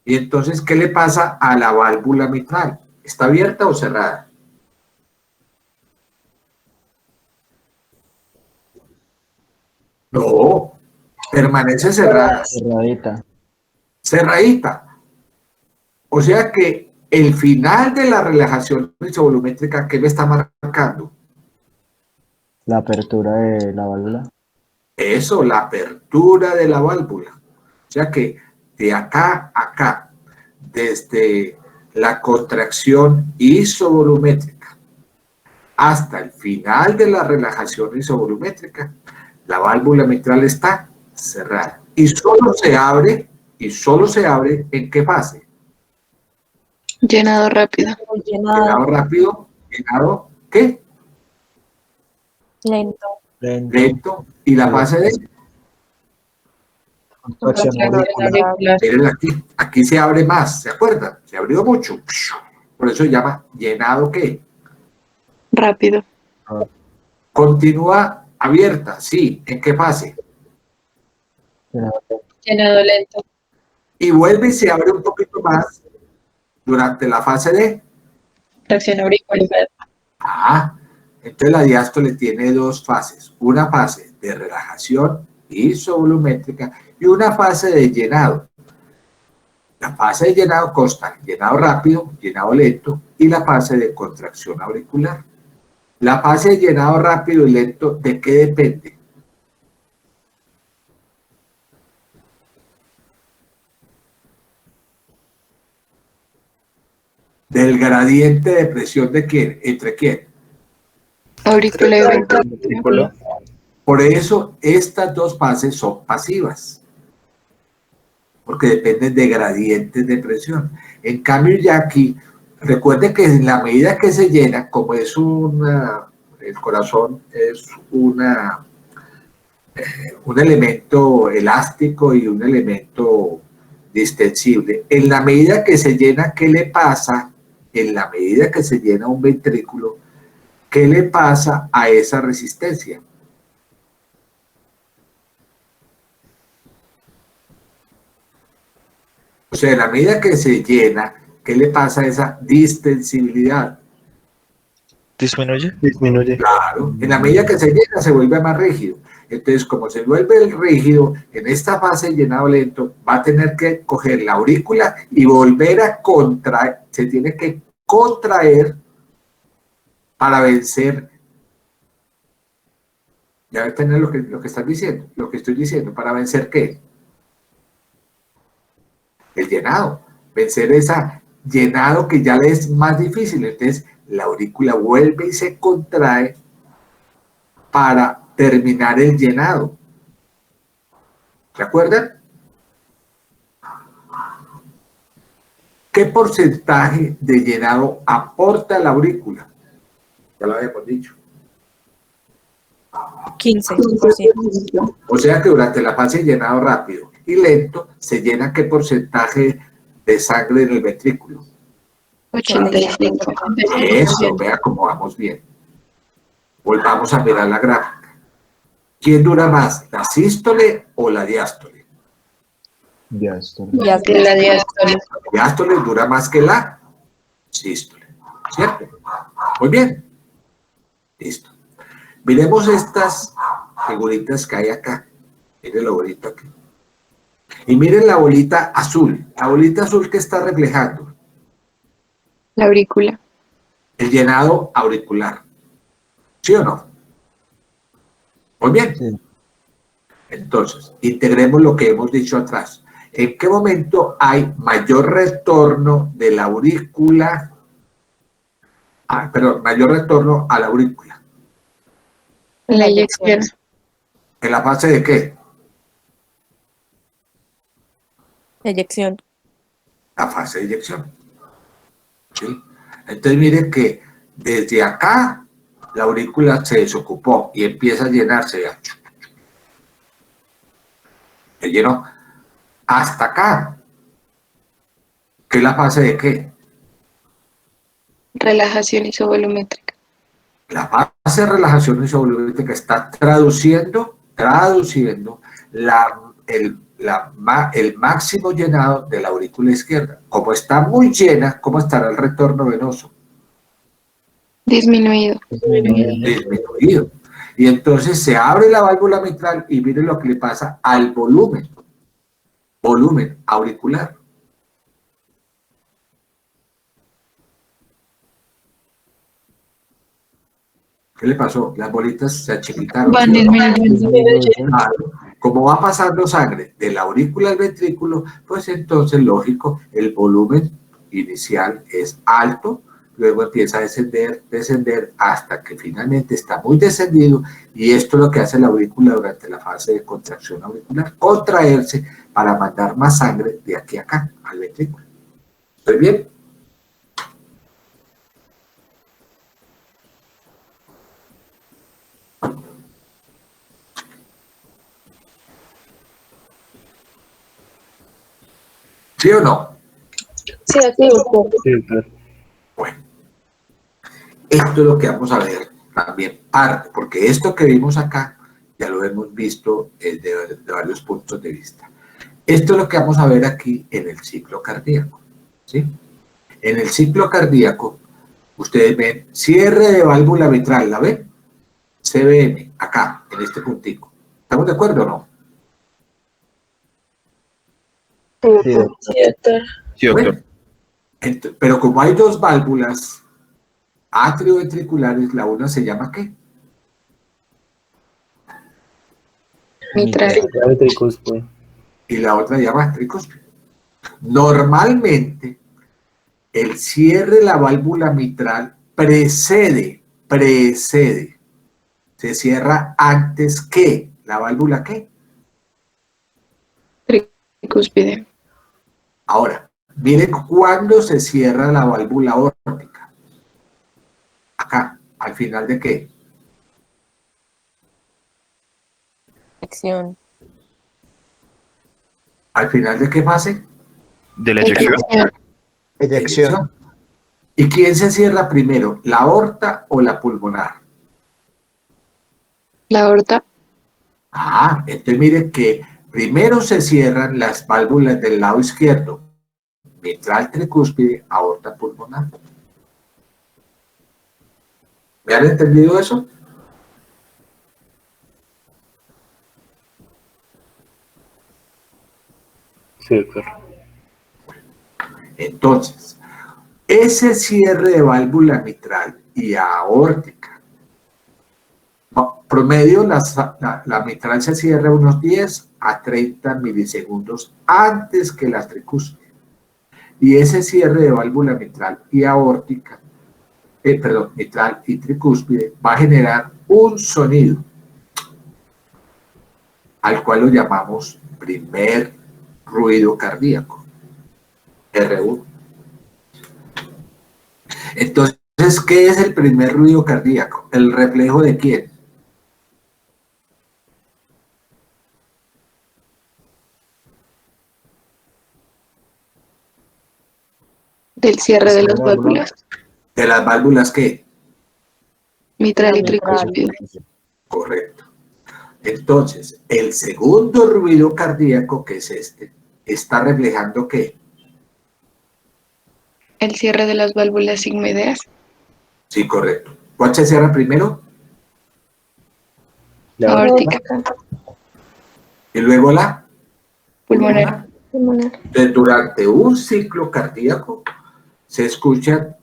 Y entonces, ¿qué le pasa a la válvula mitral? ¿Está abierta o cerrada? No, permanece cerrada. cerradita, Cerradita. O sea que el final de la relajación isovolumétrica, ¿qué me está marcando? la apertura de la válvula, Eso, la apertura de la válvula. O sea que de acá a acá, desde la contracción isovolumétrica hasta el final de la relajación isovolumétrica, la válvula mitral está cerrada. Y solo se abre ¿en qué fase? Llenado rápido. Llenado rápido, llenado, ¿qué? Lento. lento, Lento. Y la fase de... contracción auricular, Miren aquí se abre más, ¿se acuerdan? Se abrió mucho. Por eso se llama llenado, ¿qué? Rápido. Continúa abierta, sí. ¿En qué fase? Llenado lento. Y vuelve y se abre un poquito más durante la fase de... Contracción auricular. Entonces la diástole tiene dos fases. Una fase de relajación isovolumétrica y una fase de llenado. La fase de llenado consta llenado rápido, llenado lento y la fase de contracción auricular. La fase de llenado rápido y lento, ¿de qué depende? Del gradiente de presión de quién, ¿entre quién? Aurícula y ventrículo. Por eso estas dos fases son pasivas. porque dependen de gradientes de presión. En cambio, ya aquí, recuerde que en la medida que se llena, como es el corazón es un elemento elástico y un elemento distensible, en la medida que se llena, ¿qué le pasa? En la medida que se llena un ventrículo, ¿qué le pasa a esa resistencia? O sea, en la medida que se llena, ¿qué le pasa a esa distensibilidad? ¿Disminuye? Disminuye. Claro, en la medida que se llena se vuelve más rígido. Entonces, como se vuelve rígido, en esta fase de llenado lento, va a tener que coger la aurícula y volver a contraer, se tiene que contraer para vencer. Ya va a tener lo que estás diciendo, lo que estoy diciendo, ¿para vencer qué? El llenado, vencer esa llenado que ya le es más difícil. Entonces, la aurícula vuelve y se contrae para terminar el llenado. ¿Se acuerdan? ¿Qué porcentaje de llenado aporta la aurícula? Ya lo habíamos dicho. 15%. O sea que durante la fase de llenado rápido y lento, se llena ¿qué porcentaje de sangre en el ventrículo? 85. Eso, vea cómo vamos bien. Volvamos a mirar la gráfica. ¿Quién dura más, la sístole o la diástole? Diástole. La diástole. La diástole dura más que la sístole, ¿cierto? Muy bien. Listo. Miremos estas figuritas que hay acá. Miren la bolita aquí. Y miren la bolita azul. La bolita azul que está reflejando. La aurícula. El llenado auricular. ¿Sí o no? Muy bien. Sí. Entonces, integremos lo que hemos dicho atrás. ¿En qué momento hay mayor retorno de la aurícula? Mayor retorno a la aurícula. La eyección. ¿En la fase de qué? Eyección. La fase de eyección. ¿Sí? Entonces, miren que desde acá la aurícula se desocupó y empieza a llenarse. Se llenó hasta acá. ¿Qué es la fase de qué? Relajación isovolumétrica. La fase de relajación isovolumétrica está traduciendo el máximo llenado de la aurícula izquierda. Como está muy llena, ¿cómo estará el retorno venoso? Disminuido. Disminuido. Y entonces se abre la válvula mitral y miren lo que le pasa al volumen auricular. ¿Qué le pasó? Las bolitas se achiquitaron. Van disminuyendo. Claro. Como va pasando sangre de la aurícula al ventrículo, pues entonces, lógico, el volumen inicial es alto, luego empieza a descender hasta que finalmente está muy descendido, y esto es lo que hace la aurícula durante la fase de contracción auricular, contraerse para mandar más sangre de aquí a acá, al ventrículo. ¿Estoy bien? ¿Sí o no? Sí, aquí un poco. Sí, claro. Bueno, esto es lo que vamos a ver también parte, porque esto que vimos acá ya lo hemos visto de varios puntos de vista. Esto es lo que vamos a ver aquí en el ciclo cardíaco, ¿sí? En el ciclo cardíaco, ustedes ven cierre de válvula mitral, ¿la ven? CBM, acá, en este puntico. ¿Estamos de acuerdo o no? Sí, Sí, doctor. Sí, doctor. Bueno, pero como hay dos válvulas atrioventriculares, la una se llama ¿qué? Mitral. La tricúspide. Y la otra se llama tricúspide. Normalmente, el cierre de la válvula mitral precede. Se cierra antes que la válvula ¿qué? Tricúspide. Ahora, mire cuándo se cierra la válvula aórtica. Acá, al final de qué? Eyección. ¿Al final de qué fase? De la eyección. Eyección. ¿Y quién se cierra primero, la aorta o la pulmonar? La aorta. Ah, entonces mire que primero se cierran las válvulas del lado izquierdo, mitral, tricúspide, aorta, pulmonar. ¿Me han entendido eso? Sí, doctor. Entonces, ese cierre de válvula mitral y aórtica, promedio la mitral se cierra unos 10 a 30 milisegundos antes que la tricúspide. Y ese cierre de válvula mitral y aórtica, mitral y tricúspide, va a generar un sonido, al cual lo llamamos primer ruido cardíaco, R1. Entonces, ¿qué es el primer ruido cardíaco? ¿El reflejo de quién? Del cierre de las válvulas. ¿De las válvulas qué? Mitral y tricúspide. Correcto. Entonces, el segundo ruido cardíaco, que es este, está reflejando ¿qué? El cierre de las válvulas sigmoideas. Sí, correcto. ¿Cuál se cierra primero? La Aórtica. Y luego la Pulmonar. Entonces, durante un ciclo cardíaco se escuchan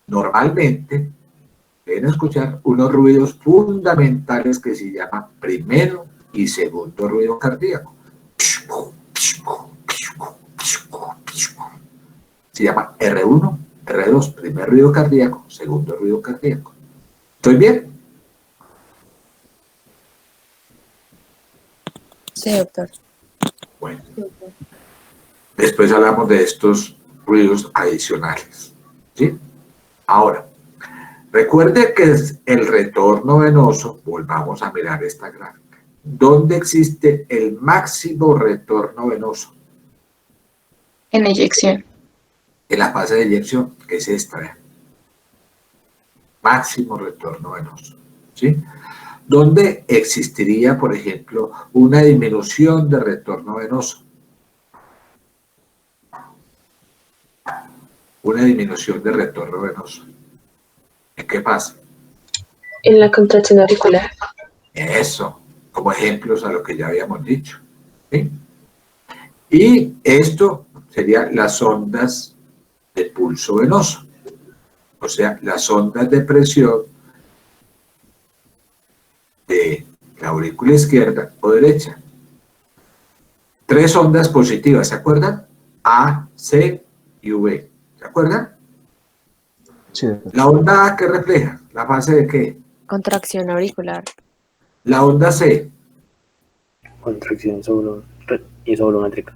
normalmente, deben escuchar unos ruidos fundamentales que se llaman primero y segundo ruido cardíaco. Se llama R1, R2, primer ruido cardíaco, segundo ruido cardíaco. ¿Estoy bien? Sí, doctor. Bueno. Después hablamos de estos ruidos adicionales. ¿Sí? Ahora, recuerde que es el retorno venoso, volvamos a mirar esta gráfica. ¿Dónde existe el máximo retorno venoso? En eyección. En la fase de eyección, que es esta. Máximo retorno venoso. ¿Sí? ¿Dónde existiría, por ejemplo, una disminución de retorno venoso? Una disminución de retorno venoso. ¿En qué pasa? En la contracción auricular. Eso, como ejemplos a lo que ya habíamos dicho. ¿Sí? Y esto serían las ondas de pulso venoso, o sea, las ondas de presión de la aurícula izquierda o derecha. 3 ondas positivas, ¿se acuerdan? A, C y V. ¿Se acuerdan? Sí. La onda A, ¿qué refleja? ¿La fase de qué? Contracción auricular. La onda C. Contracción isovolumétrica.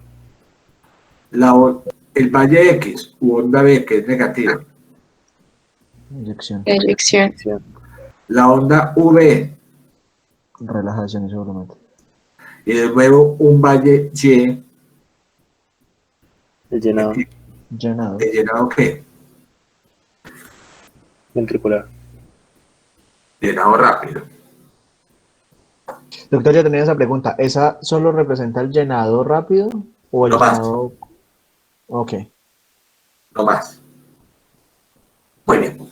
El valle X u onda B, que es negativa. Eyección. Eyección. La onda V. Relajación isovolumétrica. Y de nuevo un valle Y. El llenado Llenado. ¿El llenado qué? ventricular. Llenado rápido. Doctor, yo tenía esa pregunta. ¿Esa solo representa el llenado rápido o el No más. llenado? Ok. No más. Muy bien.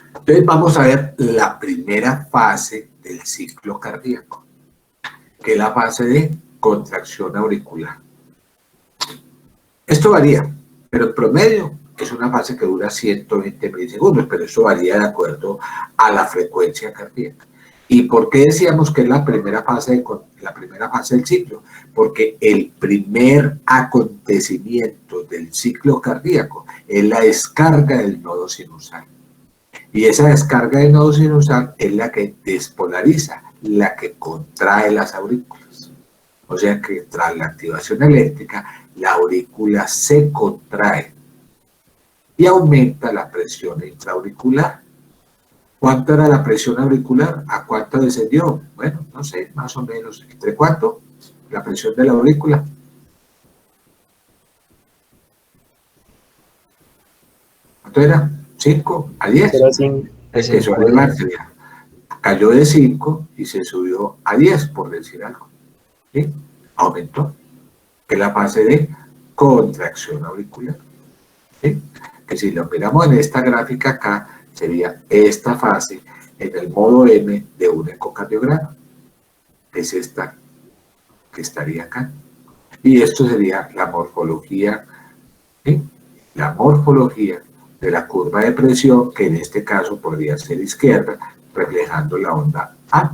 Entonces vamos a ver la primera fase del ciclo cardíaco, que es la fase de contracción auricular. Esto varía, pero en promedio es una fase que dura 120 milisegundos, pero eso varía de acuerdo a la frecuencia cardíaca. ¿Y por qué decíamos que es la primera fase del ciclo? Porque el primer acontecimiento del ciclo cardíaco es la descarga del nodo sinusal. Y esa descarga del nodo sinusal es la que despolariza, la que contrae las aurículas. O sea que tras la activación eléctrica la aurícula se contrae y aumenta la presión intraauricular. ¿Cuánto era la presión auricular? ¿A cuánto descendió? Bueno, no sé, más o menos. ¿Entre cuánto? La presión de la aurícula. ¿Cuánto era? ¿5 a 10? Era así. Empezó a elevarse, cayó de 5 y se subió a 10, por decir algo. ¿Sí? Aumentó. Que es la fase de contracción auricular. ¿Sí? Que si lo miramos en esta gráfica acá, sería esta fase en el modo M de un ecocardiograma. Es esta que estaría acá. Y esto sería la morfología, ¿sí? La morfología de la curva de presión, que en este caso podría ser izquierda, reflejando la onda A.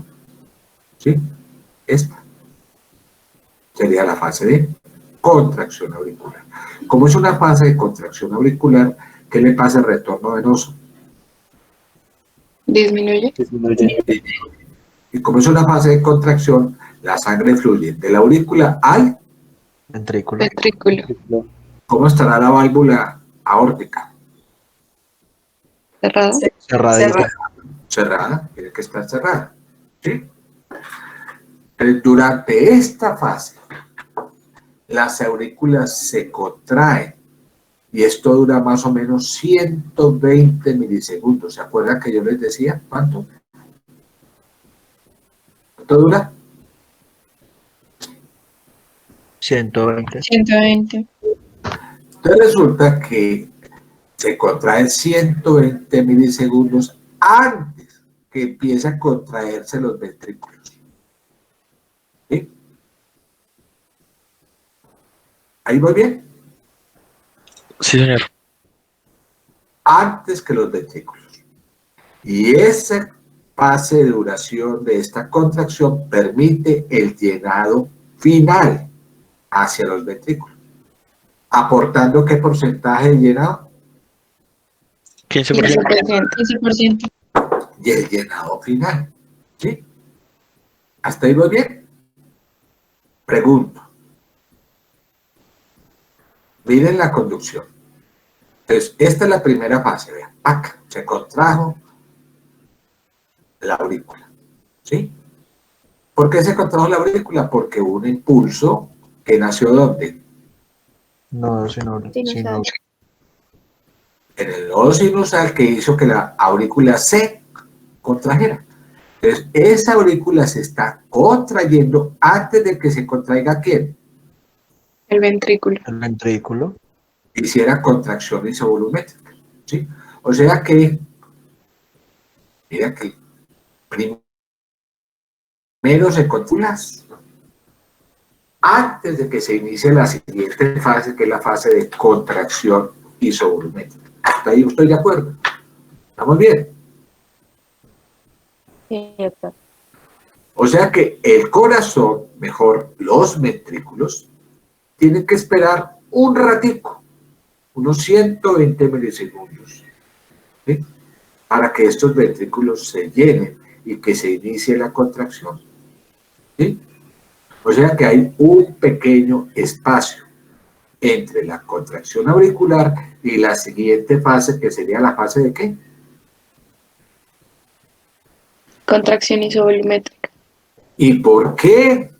¿Sí? Esta sería la fase de contracción auricular. Como es una fase de contracción auricular, ¿qué le pasa al retorno venoso? Disminuye. Y como es una fase de contracción, la sangre fluye de la aurícula al Ventrículo. Ventrículo. ¿cómo estará la válvula aórtica? Cerrado. Cerradita. Cerrada, tiene que estar cerrada. ¿Sí? Durante esta fase, las aurículas se contraen y esto dura más o menos 120 milisegundos. ¿Se acuerdan que yo les decía? ¿Cuánto? ¿Cuánto dura? 120. 120. Entonces resulta que se contraen 120 milisegundos antes que empiece a contraerse los ventrículos. ¿Sí? ¿Ahí voy bien? Sí, señor. Antes que los ventrículos. Y esa fase de duración de esta contracción permite el llenado final hacia los ventrículos. ¿Aportando qué porcentaje de llenado? 15%. 15%. Y el llenado final. ¿Sí? ¿Hasta ahí voy bien? Pregunto. Miren la conducción. Entonces, esta es la primera fase. Vean, ¡pac! Se contrajo la aurícula. ¿Sí? ¿Por qué se contrajo la aurícula? Porque hubo un impulso que nació ¿dónde? No, sino En el nodo sinusal, que hizo que la aurícula se contrajera. Entonces, esa aurícula se está contrayendo antes de que se contraiga ¿quién? El ventrículo. el ventrículo. Hiciera contracción isovolumétrica. ¿Sí? O sea que, mira que primero se contrae antes de que se inicie la siguiente fase, que es la fase de contracción isovolumétrica. Hasta ahí estoy de acuerdo. ¿Estamos bien? Sí, doctor. O sea que el corazón, mejor los ventrículos, tienen que esperar un ratico, unos 120 milisegundos, ¿sí? Para que estos ventrículos se llenen y que se inicie la contracción. ¿Sí? O sea que hay un pequeño espacio entre la contracción auricular y la siguiente fase, que sería la fase de ¿qué? Contracción isovolumétrica. ¿Y por qué?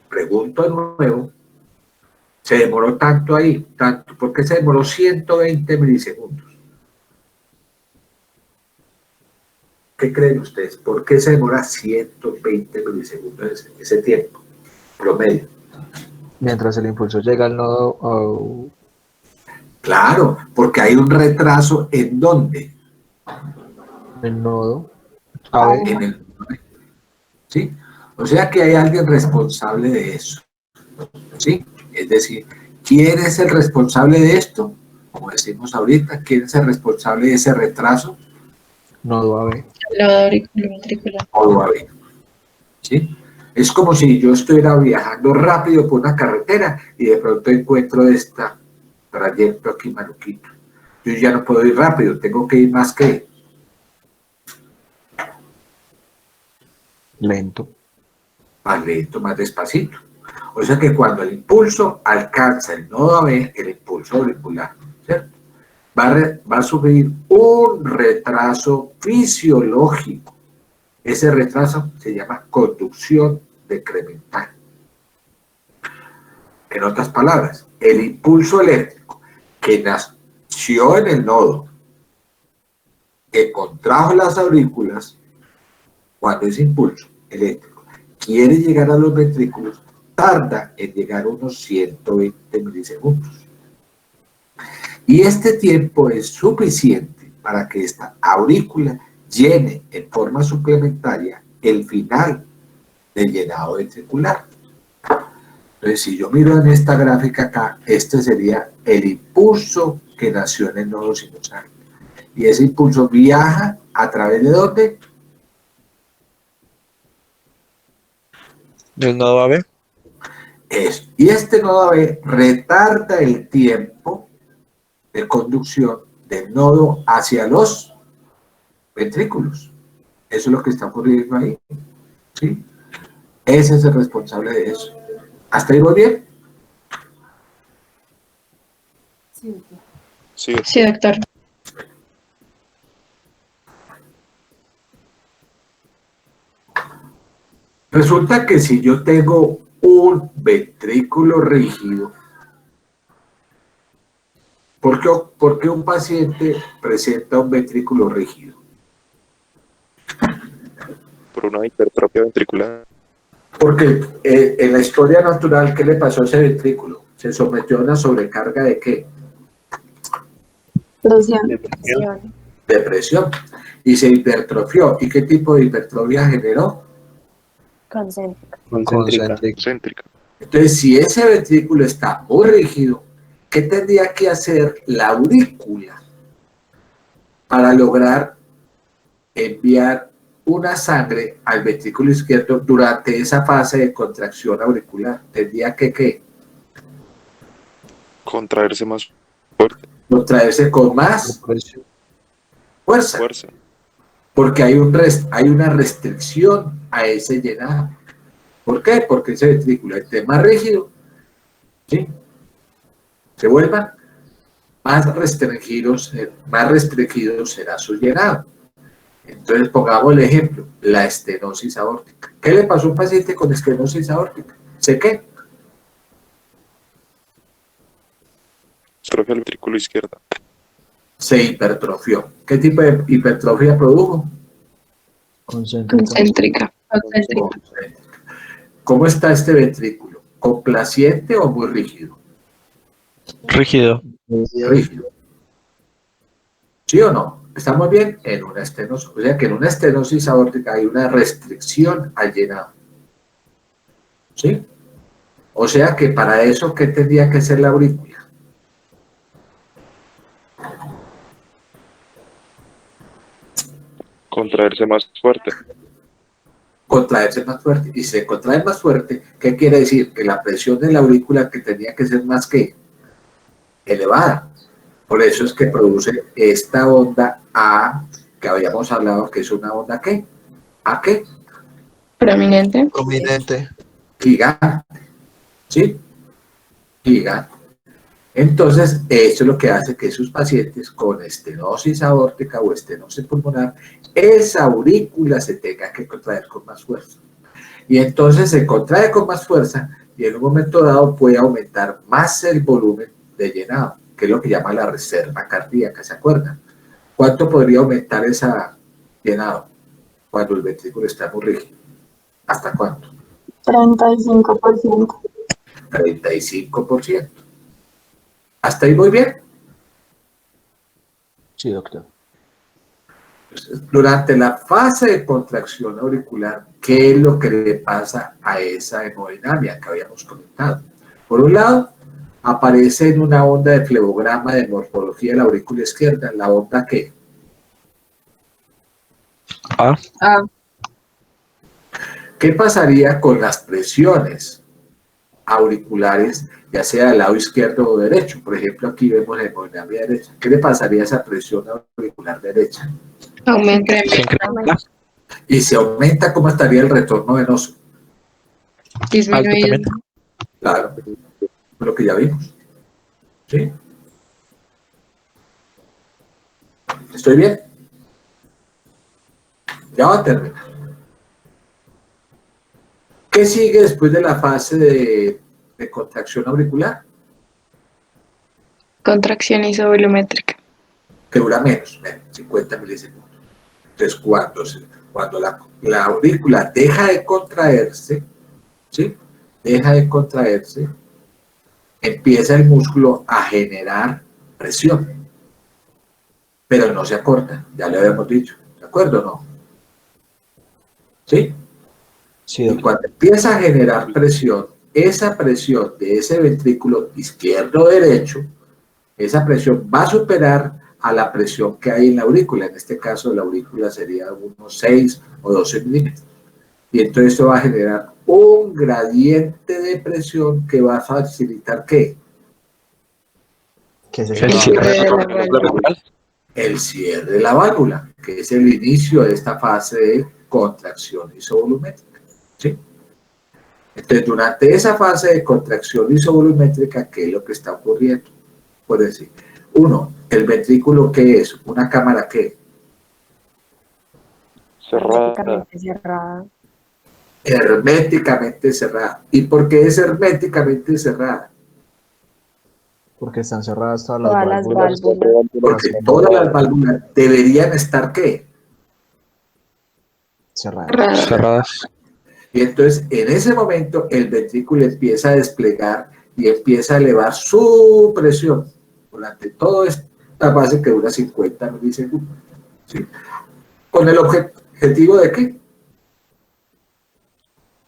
Pregunto de nuevo. ¿Se demoró tanto ahí? Tanto, ¿por qué se demoró 120 milisegundos? ¿Qué creen ustedes? ¿Por qué se demora 120 milisegundos ese tiempo promedio? Mientras el impulso llega al nodo. Claro, porque hay un retraso ¿en dónde? El nodo. A ver. En el, ¿sí? O sea que hay alguien responsable de eso. ¿Sí? Es decir, ¿quién es el responsable de esto? Como decimos ahorita, ¿quién es el responsable de ese retraso? Nodo AB. Nodo auricular ventricular. Nodo AB. ¿Sí? Es como si yo estuviera viajando rápido por una carretera y de pronto encuentro este trayecto aquí maluquito. Yo ya no puedo ir rápido, tengo que ir más que Lento. más lento, más despacito. O sea que cuando el impulso alcanza el nodo AB, el impulso auricular, ¿cierto? Va a sufrir un retraso fisiológico. Ese retraso se llama conducción decremental. En otras palabras, el impulso eléctrico que nació en el nodo, que contrajo las aurículas, cuando ese impulso eléctrico quiere llegar a los ventrículos, tarda en llegar unos 120 milisegundos. Y este tiempo es suficiente para que esta aurícula llene en forma suplementaria el final del llenado ventricular. Entonces, si yo miro en esta gráfica acá, este sería el impulso que nació en el nodo sinusal. Y ese impulso viaja a través de ¿dónde? Del nodo AB. Eso. Y este nodo AB retarda el tiempo de conducción del nodo hacia los ventrículos. Eso es lo que está ocurriendo ahí. ¿Sí? Ese es el responsable de eso. ¿Hasta ahí voy bien? Sí. Sí, doctor. Resulta que si yo tengo un ventrículo rígido, ¿por qué un paciente presenta un ventrículo rígido? Por una hipertrofia ventricular. Porque en la historia natural, ¿qué le pasó a ese ventrículo? ¿Se sometió a una sobrecarga de qué? Depresión. Depresión. Y se hipertrofió. ¿Y qué tipo de hipertrofia generó? Concéntrica. Concéntrica. Entonces, si ese ventrículo está muy rígido, ¿qué tendría que hacer la aurícula para lograr enviar una sangre al ventrículo izquierdo durante esa fase de contracción auricular? Tendría que ¿qué? Contraerse más fuerte. Contraerse con más fuerza. Porque hay una restricción a ese llenado. ¿Por qué? Porque ese ventrículo esté más rígido, ¿sí? Se vuelvan más restringido será su llenado. Entonces pongamos el ejemplo, la estenosis aórtica. ¿Qué le pasó a un paciente con estenosis aórtica? ¿Sé qué? Atrofia del ventrículo izquierdo. Se hipertrofió. ¿Qué tipo de hipertrofia produjo? Concéntrica. ¿Cómo está este ventrículo? ¿Complaciente o muy rígido? Rígido. Rígido. ¿Sí o no? ¿Estamos bien? En una estenosis. O sea que en una estenosis aórtica hay una restricción al llenado. ¿Sí? O sea que para eso, ¿qué tendría que ser la aurícula? Contraerse más fuerte. Contraerse más fuerte. Y si se contrae más fuerte, ¿qué quiere decir? Que la presión de la aurícula que tenía que ser más que elevada. Por eso es que produce esta onda A, que habíamos hablado que es una onda ¿qué? ¿A qué? Prominente. Gigante. ¿Sí? Gigante. Entonces, eso es lo que hace que sus pacientes con estenosis aórtica o estenosis pulmonar, esa aurícula se tenga que contraer con más fuerza. Y entonces se contrae con más fuerza y en un momento dado puede aumentar más el volumen de llenado, que es lo que llama la reserva cardíaca, ¿se acuerdan? ¿Cuánto podría aumentar ese llenado cuando el ventrículo está muy rígido? ¿Hasta cuánto? 35%. 35%. ¿Hasta ahí voy bien? Sí, doctor. Durante la fase de contracción auricular, ¿qué es lo que le pasa a esa hemodinamia que habíamos comentado? Por un lado, aparece en una onda de flebograma de morfología de la aurícula izquierda, la onda ¿qué? A. ¿Qué pasaría con las presiones auriculares, ya sea del lado izquierdo o derecho? Por ejemplo, aquí vemos la hemodinamia derecha. ¿Qué le pasaría a esa presión auricular derecha? Aumenta. Y si aumenta, ¿cómo estaría el retorno venoso? Disminuido. Claro, lo que ya vimos. ¿Sí? ¿Estoy bien? Ya va a terminar. ¿Qué sigue después de la fase de contracción auricular? Contracción isovolumétrica. Que dura menos 50 milisegundos. Entonces, cuando la aurícula deja de contraerse, ¿sí? Deja de contraerse, empieza el músculo a generar presión, pero no se acorta, ya le habíamos dicho, ¿de acuerdo o no? ¿Sí? Sí, Y doctor. cuando empieza a generar presión, esa presión de ese ventrículo izquierdo o derecho, esa presión va a superar a la presión que hay en la aurícula. En este caso, la aurícula sería unos 6 o 12 milímetros. Y entonces esto va a generar un gradiente de presión que va a facilitar ¿qué? Que se El cierra. cierre de la válvula. El cierre de la válvula, que es el inicio de esta fase de contracción isovolumétrica. ¿Sí? Entonces, durante esa fase de contracción isovolumétrica, ¿qué es lo que está ocurriendo? Por decir, uno, el ventrículo, ¿qué es? ¿Una cámara qué? Cerrada. Herméticamente cerrada. Herméticamente cerrada. ¿Y por qué es herméticamente cerrada? Porque están cerradas todas Todas las las válvulas. válvulas. Porque todas las válvulas deberían estar ¿qué? Cerradas. Cerradas. Y entonces, en ese momento, el ventrículo empieza a desplegar y empieza a elevar su presión durante toda esta fase que dura 50 milisegundos. ¿Sí? ¿Con el objetivo de qué?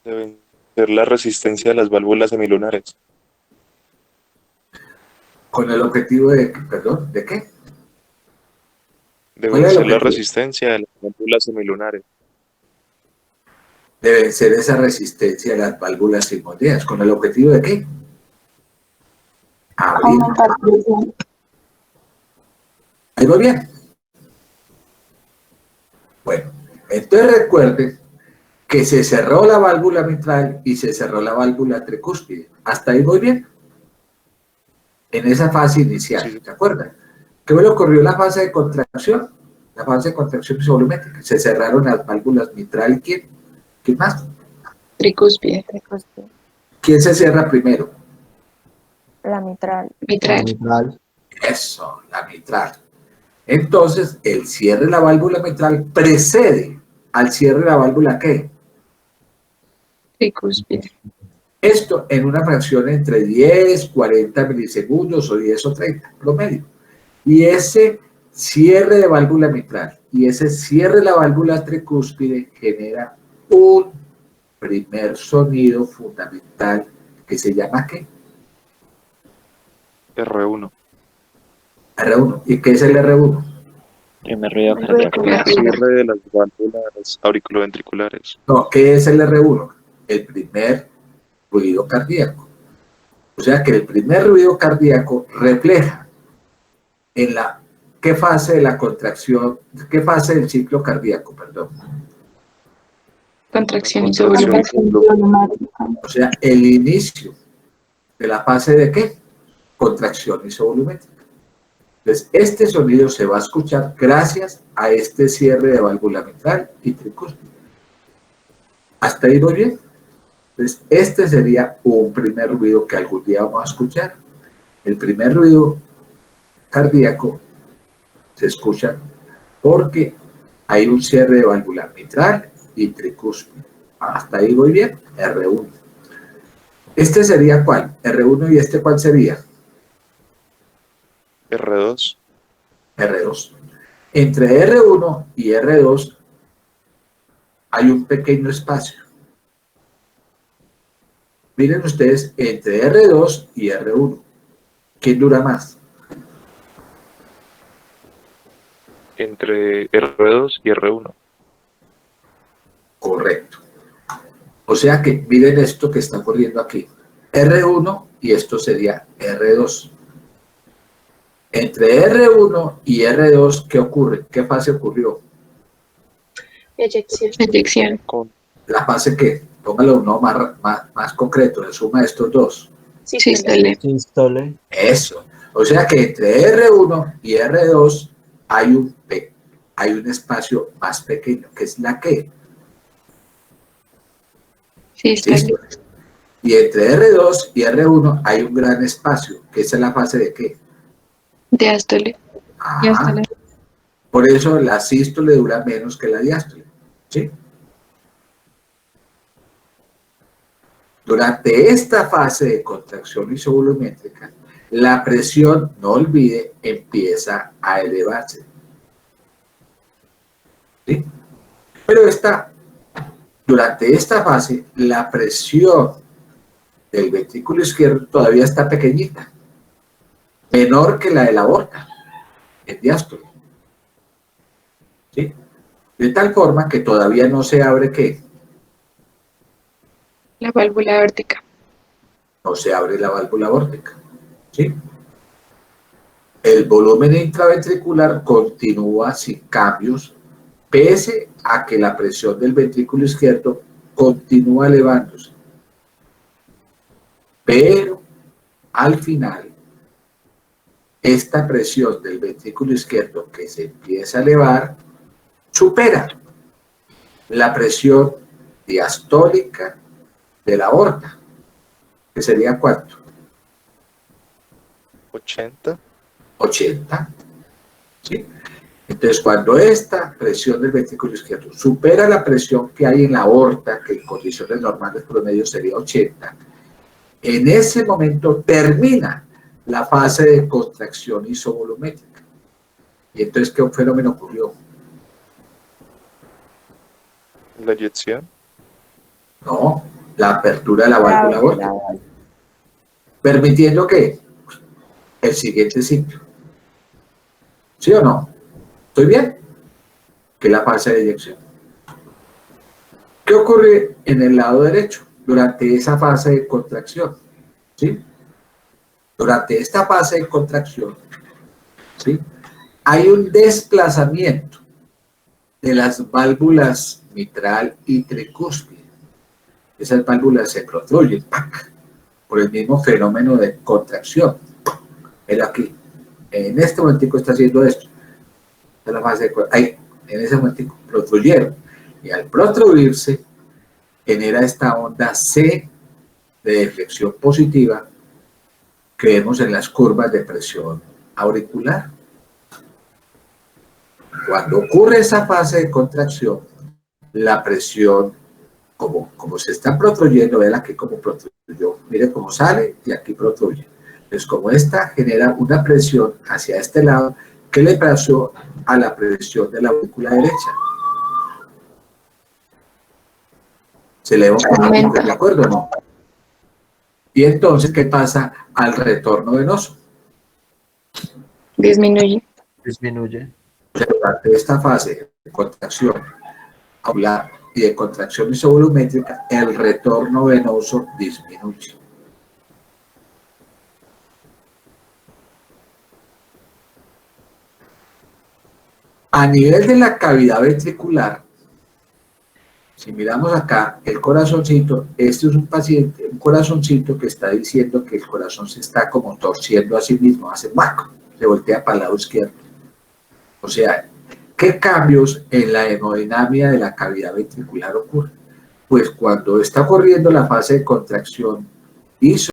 De vencer la resistencia de las válvulas semilunares. Con el objetivo de, perdón, ¿de qué? De ¿Cuál es el vencer la objetivo? resistencia de las válvulas semilunares. De vencer esa resistencia de las válvulas simultáneas. ¿Con el objetivo de qué? Abrir. Aumentar presión. ¿Ahí va bien? Bueno, entonces recuerden que se cerró la válvula mitral y se cerró la válvula tricúspide. ¿Hasta ahí voy bien? En esa fase inicial, Sí. ¿se acuerdan? ¿Qué le ocurrió en la fase de contracción? La fase de contracción isovolumétrica. Se cerraron las válvulas mitral y ¿quién? ¿Quién más? Tricúspide. Tricúspide. ¿Quién se cierra primero? La mitral. Mitral. Mitral. Eso, la mitral. Entonces, el cierre de la válvula mitral precede al cierre de la válvula ¿qué? Tricúspide. Esto en una fracción entre 10, 40 milisegundos o 10 o 30, promedio. Y ese cierre de válvula mitral y ese cierre de la válvula tricúspide genera un primer sonido fundamental que se llama ¿qué? R1. R1. ¿Y qué es el R1? Primer ruido El ruido cardíaco. Cierre de las válvulas auriculoventriculares. No, ¿qué es el R1? El primer ruido cardíaco. O sea que el primer ruido cardíaco refleja en la qué fase de la contracción, qué fase del ciclo cardíaco, perdón. Contracción Contracción. isovolumétrica. O sea, el inicio de la fase de qué? Contracción isovolumétrica. Entonces, este sonido se va a escuchar gracias a este cierre de válvula mitral y tricúspide. ¿Hasta ahí voy bien? Entonces, este sería un primer ruido que algún día vamos a escuchar. El primer ruido cardíaco se escucha porque hay un cierre de válvula mitral y tricúspide. Hasta ahí voy bien. R1. ¿Este sería cuál? R1 y este cuál sería? R2. R2. Entre R1 y R2 hay un pequeño espacio. Miren ustedes, entre R2 y R1, ¿quién dura más? Entre R2 y R1. Correcto. O sea que miren esto que está ocurriendo aquí. R1 y esto sería R2. Entre R1 y R2, ¿qué ocurre? ¿Qué fase ocurrió? Eyección. Eyección. La fase que, póngalo uno más concreto, la suma de estos dos. Sístole. Sístole. Eso. O sea que entre R1 y R2 hay un espacio más pequeño, que es la que. Sístole. Y entre R2 y R1 hay un gran espacio, que esa es la fase de ¿qué? Diástole. Ajá. Por eso la sístole dura menos que la diástole. ¿Sí? Durante esta fase de contracción isovolumétrica, la presión, no olvide, empieza a elevarse. ¿Sí? Pero durante esta fase, la presión del ventrículo izquierdo todavía está pequeñita, menor que la de la aorta, en diástole. ¿Sí? De tal forma que todavía no se abre ¿qué? La válvula aórtica. No se abre la válvula aórtica. ¿Sí? El volumen intraventricular continúa sin cambios, pese a que la presión del ventrículo izquierdo continúa elevándose. Pero al final, esta presión del ventrículo izquierdo que se empieza a elevar supera la presión diastólica de la aorta, que sería ¿cuánto? 80. 80. ¿Sí? Entonces, cuando esta presión del ventrículo izquierdo supera la presión que hay en la aorta, que en condiciones normales promedio sería 80, en ese momento termina la fase de contracción isovolumétrica. Y entonces, ¿qué fenómeno ocurrió? La eyección. No, la apertura de la válvula aórtica, permitiendo que el siguiente ciclo. ¿Sí o no? ¿Estoy bien? Que es la fase de eyección. ¿Qué ocurre en el lado derecho durante esa fase de contracción? ¿Sí? Durante esta fase de contracción, ¿sí? Hay un desplazamiento de las válvulas mitral y tricúspide. Esas válvulas se protruyen por el mismo fenómeno de contracción. Él aquí, en este momentico está haciendo esto. Esta es la fase de ahí, en ese momentico protruyeron. Y al protruirse, genera esta onda C de deflexión positiva que vemos en las curvas de presión auricular. Cuando ocurre esa fase de contracción, la presión, como se está protruyendo, vean aquí cómo protruyó, miren cómo sale y aquí protruye. Entonces, como esta genera una presión hacia este lado, que le pasó a la presión de la aurícula derecha. Se eleva un poquito, ¿de acuerdo o no? Y entonces, ¿qué pasa al retorno venoso? Disminuye. Disminuye. Durante esta fase de contracción auricular y de contracción isovolumétrica, el retorno venoso disminuye. A nivel de la cavidad ventricular, si miramos acá, el corazoncito, este es un paciente, un corazoncito que está diciendo que el corazón se está como torciendo a sí mismo, hace ¡mac!, se voltea para el lado izquierdo. O sea, ¿qué cambios en la hemodinamia de la cavidad ventricular ocurren? Pues cuando está ocurriendo la fase de contracción